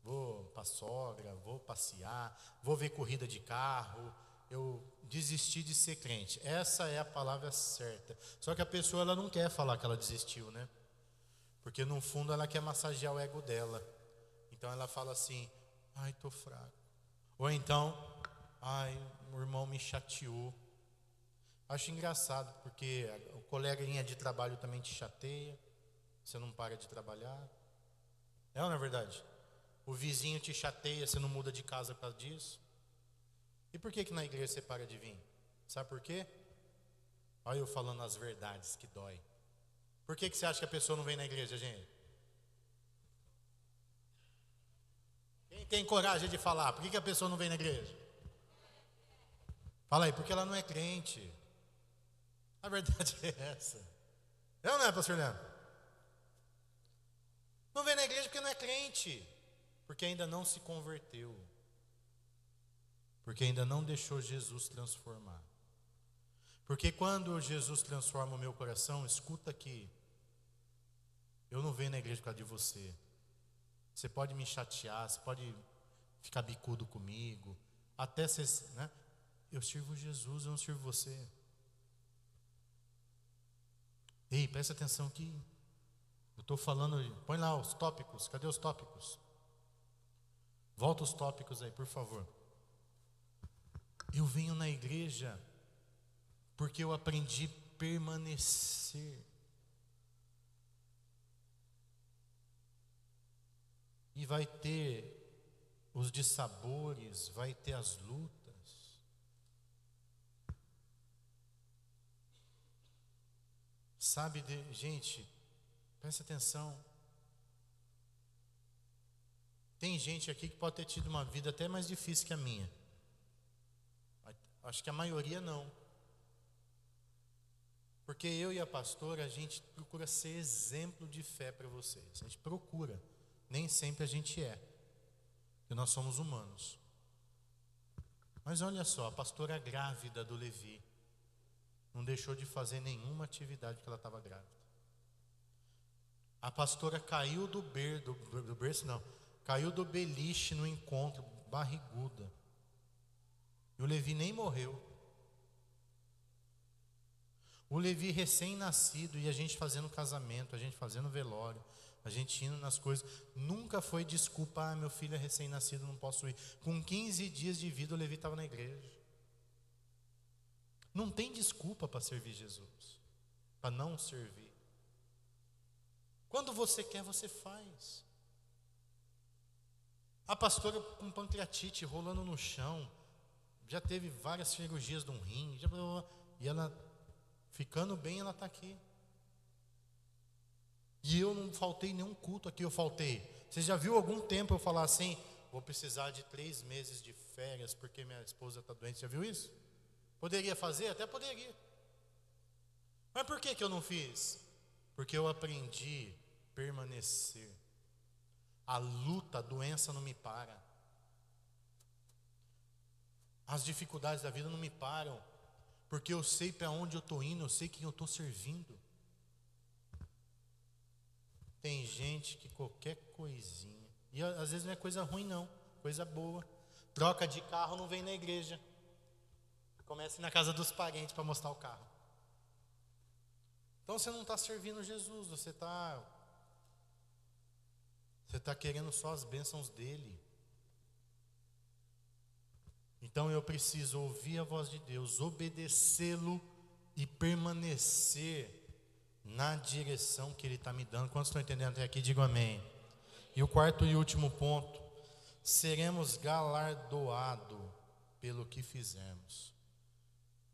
vou para a sogra, vou passear, vou ver corrida de carro. Eu desisti de ser crente. Essa é a palavra certa. Só que a pessoa ela não quer falar que ela desistiu, né? Porque no fundo ela quer massagear o ego dela. Então ela fala assim, ai, estou fraco. Ou então, ai, o irmão me chateou. Acho engraçado, porque o coleguinha de trabalho também te chateia. Você não para de trabalhar. É ou não é verdade? O vizinho te chateia, você não muda de casa por causa disso. E por que na igreja você para de vir? Sabe por quê? Olha eu falando as verdades que dói. Por que você acha que a pessoa não vem na igreja, gente? Quem tem coragem de falar? Por que a pessoa não vem na igreja? Fala aí, porque ela não é crente. A verdade é essa. É ou não é, pastor Leandro? Não vem na igreja porque não é crente. Porque ainda não se converteu. Porque ainda não deixou Jesus transformar. Porque quando Jesus transforma o meu coração, escuta aqui. Eu não venho na igreja por causa de você. Você pode me chatear, você pode ficar bicudo comigo. Até você, né? Eu sirvo Jesus, eu não sirvo você. Ei, presta atenção aqui. Eu estou falando, põe lá os tópicos. Cadê os tópicos? Volta os tópicos aí, por favor. Eu venho na igreja porque eu aprendi a permanecer. E vai ter os dissabores, vai ter as lutas. Sabe, gente, presta atenção. Tem gente aqui que pode ter tido uma vida até mais difícil que a minha. Acho que a maioria não. Porque eu e a pastora, a gente procura ser exemplo de fé para vocês. A gente procura. Nem sempre a gente é. Porque nós somos humanos. Mas olha só, a pastora grávida do Levi não deixou de fazer nenhuma atividade porque ela estava grávida. A pastora caiu do berço, não. Caiu do beliche no encontro, barriguda. E o Levi nem morreu. O Levi recém-nascido e a gente fazendo casamento, a gente fazendo velório, a gente indo nas coisas. Nunca foi desculpa, meu filho é recém-nascido, não posso ir. Com 15 dias de vida o Levi estava na igreja. Não tem desculpa para servir Jesus, para não servir. Quando você quer, você faz. A pastora com pancreatite rolando no chão, já teve várias cirurgias de um rim, e ela ficando bem, ela está aqui. E eu não faltei nenhum culto aqui, eu faltei. Você já viu algum tempo eu falar assim, vou precisar de 3 meses de férias porque minha esposa está doente, já viu isso? Poderia fazer? Até poderia. Mas por que eu não fiz? Porque eu aprendi a permanecer. A luta, a doença não me para. As dificuldades da vida não me param. Porque eu sei para onde eu estou indo, eu sei quem eu estou servindo. Tem gente que qualquer coisinha, e às vezes não é coisa ruim não, coisa boa. Troca de carro, não vem na igreja. Começa na casa dos parentes para mostrar o carro. Então você não está servindo Jesus, você está querendo só as bênçãos dele. Então eu preciso ouvir a voz de Deus, obedecê-lo e permanecer na direção que ele está me dando. Quantos estão entendendo até aqui? Digam amém. E o quarto e último ponto: seremos galardoados pelo que fizemos.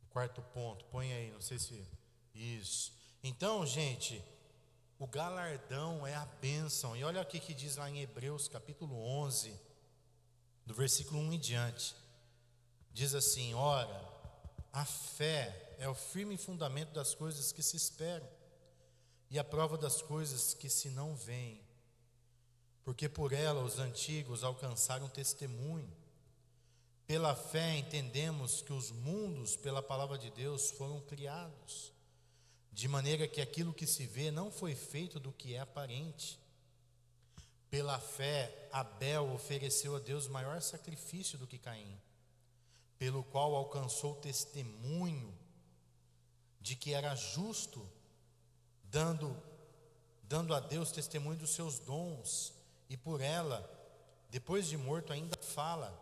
O quarto ponto, põe aí, não sei se... Isso. Então, gente, o galardão é a bênção. E olha aqui que diz lá em Hebreus capítulo 11, do versículo 1 em diante. Diz assim: ora, a fé é o firme fundamento das coisas que se esperam e a prova das coisas que se não veem. porque por ela os antigos alcançaram testemunho. Pela fé entendemos que os mundos, pela palavra de Deus, foram criados, de maneira que aquilo que se vê não foi feito do que é aparente. Pela fé, Abel ofereceu a Deus maior sacrifício do que Caim, pelo qual alcançou testemunho de que era justo, dando a Deus testemunho dos seus dons, e por ela, depois de morto, ainda fala.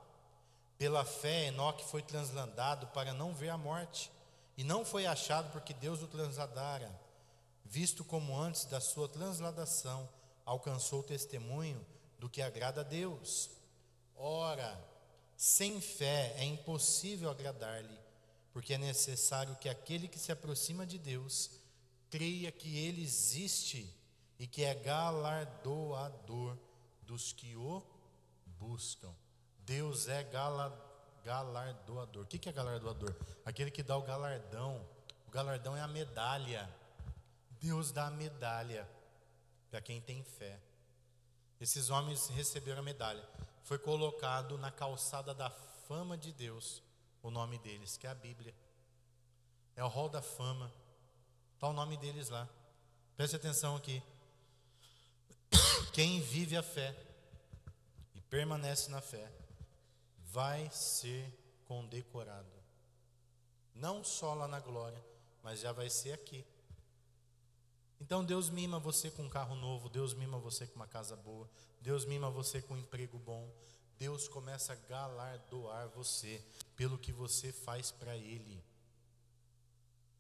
Pela fé, Enoque foi transladado para não ver a morte, e não foi achado porque Deus o transladara, visto como antes da sua transladação alcançou testemunho do que agrada a Deus. Ora, sem fé é impossível agradar-lhe, porque é necessário que aquele que se aproxima de Deus creia que Ele existe e que é galardoador dos que o buscam. Deus é galardoador. O que é galardoador? Aquele que dá o galardão. O galardão é a medalha. Deus dá a medalha para quem tem fé. Esses homens receberam a medalha. Foi colocado na calçada da fama de Deus o nome deles, que é a Bíblia. É o hall da fama. Está o nome deles lá. Preste atenção aqui. Quem vive a fé e permanece na fé vai ser condecorado. Não só lá na glória, mas já vai ser aqui. Então Deus mima você com um carro novo, Deus mima você com uma casa boa, Deus mima você com um emprego bom. Deus começa a galardoar você pelo que você faz para Ele.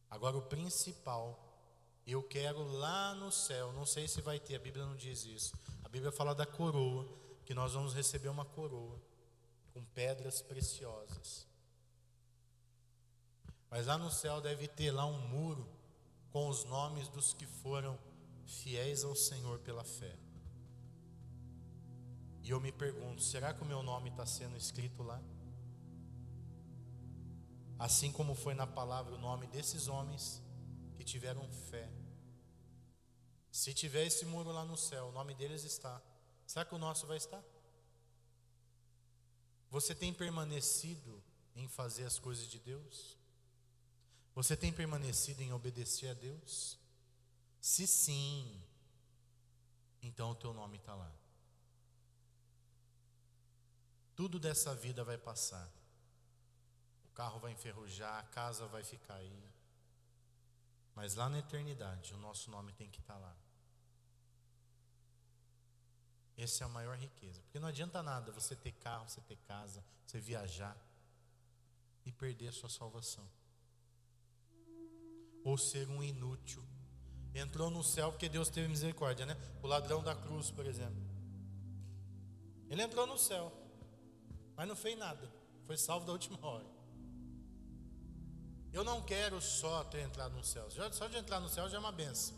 Agora o principal, eu quero lá no céu, não sei se vai ter, a Bíblia não diz isso. A Bíblia fala da coroa, que nós vamos receber uma coroa com pedras preciosas. Mas lá no céu deve ter lá um muro com os nomes dos que foram fiéis ao Senhor pela fé. E eu me pergunto, será que o meu nome está sendo escrito lá? Assim como foi na palavra o nome desses homens que tiveram fé. Se tiver esse muro lá no céu, o nome deles está. Será que o nosso vai estar? Você tem permanecido em fazer as coisas de Deus? Você tem permanecido em obedecer a Deus? Se sim, então o teu nome está lá. Tudo dessa vida vai passar. O carro vai enferrujar, a casa vai ficar aí. Mas lá na eternidade, o nosso nome tem que estar lá. Essa é a maior riqueza. Porque não adianta nada você ter carro, você ter casa, você viajar e perder a sua salvação. Ou ser um inútil. Entrou no céu porque Deus teve misericórdia, né? O ladrão da cruz, por exemplo. Ele entrou no céu, mas não fez nada. Foi salvo da última hora. Eu não quero só ter entrado no céu. Só de entrar no céu já é uma benção.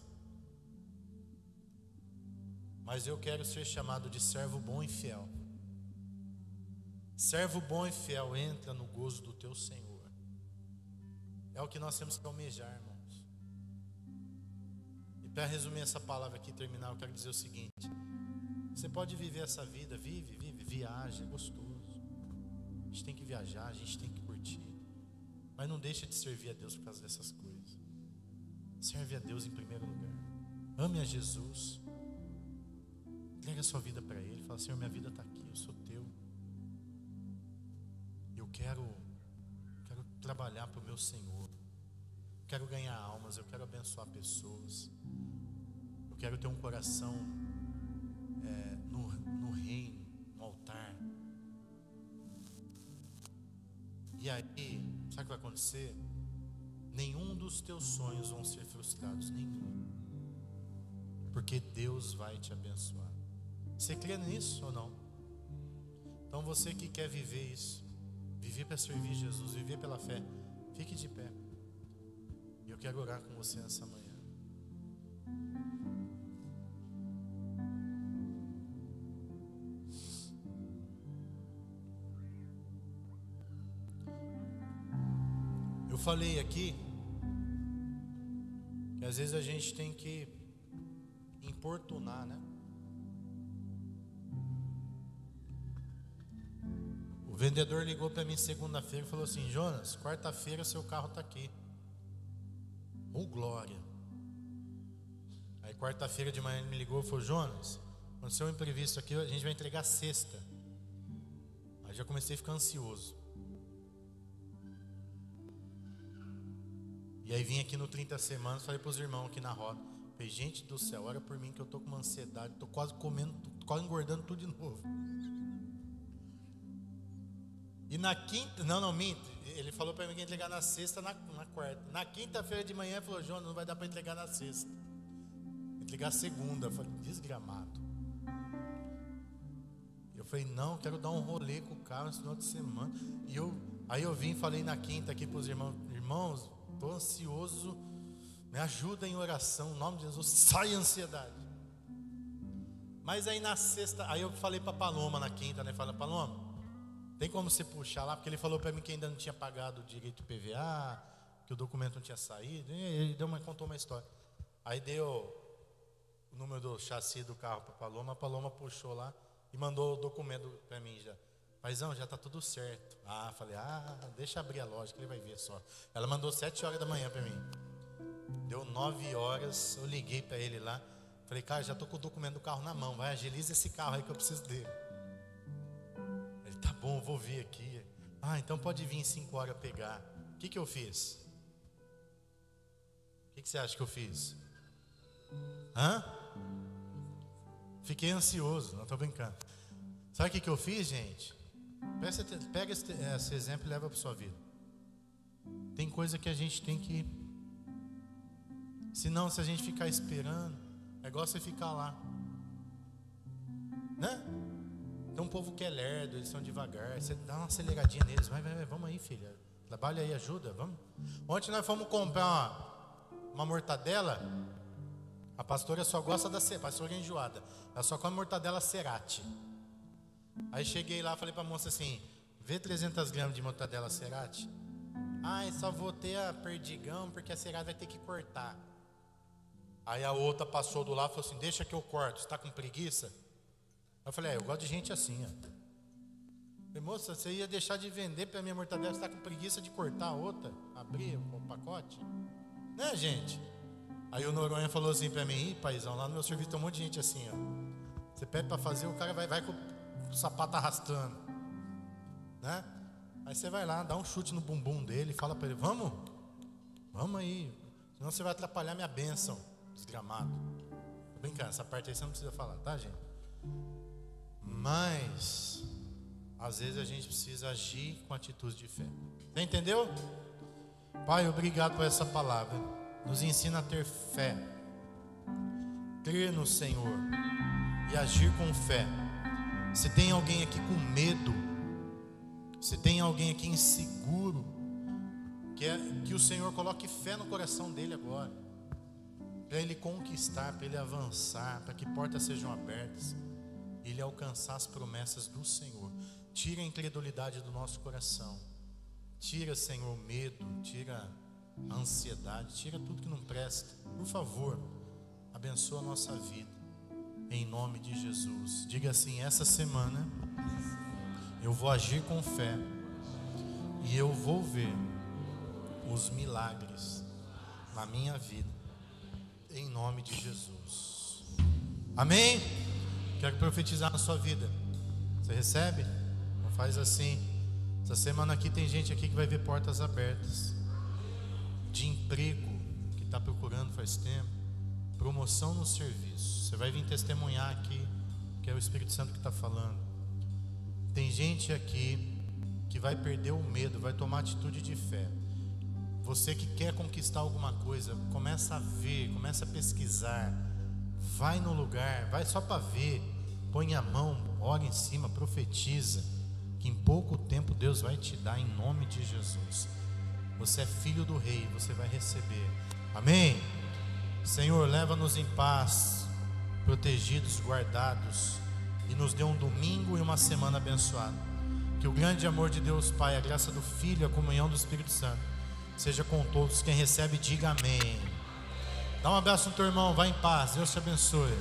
Mas eu quero ser chamado de servo bom e fiel. Servo bom e fiel, entra no gozo do teu Senhor. É o que nós temos que almejar, irmãos. E para resumir essa palavra aqui e terminar, eu quero dizer o seguinte: você pode viver essa vida, vive, viaja, é gostoso. A gente tem que viajar, a gente tem que curtir. Mas não deixa de servir a Deus por causa dessas coisas. Serve a Deus em primeiro lugar. Ame a Jesus. Entrega a sua vida para Ele. Fala: Senhor, minha vida está aqui, eu sou teu. Eu quero trabalhar para o meu Senhor. Eu quero ganhar almas, eu quero abençoar pessoas. Eu quero ter um coração no reino, no altar. E aí, sabe o que vai acontecer? Nenhum dos teus sonhos vão ser frustrados, nenhum. Porque Deus vai te abençoar. Você crê nisso ou não? Então você que quer viver isso, viver para servir Jesus, viver pela fé, fique de pé. E eu quero orar com você nessa manhã. Eu falei aqui que às vezes a gente tem que importunar, né? vendedor ligou para mim segunda-feira e falou assim: Jonas, quarta-feira seu carro está aqui. Ô glória. Aí quarta-feira de manhã ele me ligou e falou: Jonas, aconteceu um imprevisto aqui, a gente vai entregar sexta. Aí já comecei a ficar ansioso. E aí vim aqui no 30 semanas, falei para os irmãos aqui na roda, falei: gente do céu, ora por mim que eu tô com uma ansiedade, tô quase comendo, quase engordando tudo de novo. E na quinta, não, minto, ele falou para mim que ia entregar na sexta, na quarta. Na quinta-feira de manhã ele falou: Jonas, não vai dar para entregar na sexta, entregar segunda. Eu falei: desgramado. Eu falei: não, quero dar um rolê com o carro esse final de semana. Aí eu vim e falei na quinta aqui para os irmãos: irmãos, estou ansioso, me ajuda em oração, em nome de Jesus, sai a ansiedade. Mas aí na sexta, aí eu falei para Paloma na quinta, né? Falei: Paloma, tem como você puxar lá? Porque ele falou para mim que ainda não tinha pagado o direito do PVA, que o documento não tinha saído. E ele contou uma história. Aí deu o número do chassi do carro para a Paloma puxou lá e mandou o documento para mim já. Paizão, já está tudo certo. Falei: deixa abrir a loja que ele vai ver só. Ela mandou 7 horas da manhã para mim. Deu 9 horas, eu liguei para ele lá. Falei: cara, já estou com o documento do carro na mão, vai, agiliza esse carro aí que eu preciso dele. Ele: tá bom, vou vir aqui. Então pode vir em 5 horas pegar. O que eu fiz? O que você acha que eu fiz? Fiquei ansioso, não estou brincando. Sabe o que eu fiz, gente? Pega esse exemplo e leva para a sua vida. Tem coisa que a gente tem que... Senão, se a gente ficar esperando, é igual você ficar lá, né? Tem um povo que é lerdo, eles são devagar. Você dá uma aceleradinha neles. Vai, vamos aí, filha. Trabalha aí, ajuda, vamos. Ontem nós fomos comprar uma mortadela. A pastora só gosta da Cerati, a pastora é enjoada. Ela só come mortadela Cerati. Aí cheguei lá, falei pra moça assim: vê 300 gramas de mortadela Cerati. Só vou ter a perdigão porque a Cerati vai ter que cortar. Aí a outra passou do lado e falou assim: deixa que eu corto, você tá com preguiça? Eu falei: eu gosto de gente assim, ó. Falei: moça, você ia deixar de vender pra minha mortadela, você tá com preguiça de cortar a outra? Abrir o pacote? Né, gente? Aí o Noronha falou assim pra mim: paizão, lá no meu serviço tem um monte de gente assim, ó. Você pede pra fazer, o cara vai com o sapato arrastando, né? Aí você vai lá, dá um chute no bumbum dele e fala pra ele: vamos aí, senão você vai atrapalhar minha bênção, desgramado. Tô brincando, essa parte aí você não precisa falar, tá, gente? Mas às vezes a gente precisa agir com atitude de fé. Você entendeu? Pai, obrigado por essa palavra. Nos ensina a ter fé, crer no Senhor e agir com fé. Se tem alguém aqui com medo, se tem alguém aqui inseguro, que o Senhor coloque fé no coração dele agora, para ele conquistar, para ele avançar, para que portas sejam abertas, e ele alcançar as promessas do Senhor. Tira a incredulidade do nosso coração, tira, Senhor, o medo, tira a ansiedade, tira tudo que não presta. Por favor, abençoa a nossa vida, em nome de Jesus. Diga assim: essa semana eu vou agir com fé e eu vou ver os milagres na minha vida, em nome de Jesus. Amém? Quero profetizar na sua vida. Você recebe? Então faz assim. Essa semana aqui tem gente aqui que vai ver portas abertas de emprego, que está procurando faz tempo, promoção no serviço. Você vai vir testemunhar aqui, que é o Espírito Santo que está falando. Tem gente aqui que vai perder o medo, vai tomar atitude de fé. Você que quer conquistar alguma coisa, começa a ver, começa a pesquisar, vai no lugar, vai só para ver, põe a mão, ora em cima, profetiza, que em pouco tempo Deus vai te dar, em nome de Jesus. Você é filho do rei, você vai receber. Amém? Senhor, leva-nos em paz, protegidos, guardados, e nos dê um domingo e uma semana abençoada. Que o grande amor de Deus Pai, a graça do Filho, a comunhão do Espírito Santo seja com todos. Quem recebe, diga amém. Dá um abraço no teu irmão, vai em paz, Deus te abençoe.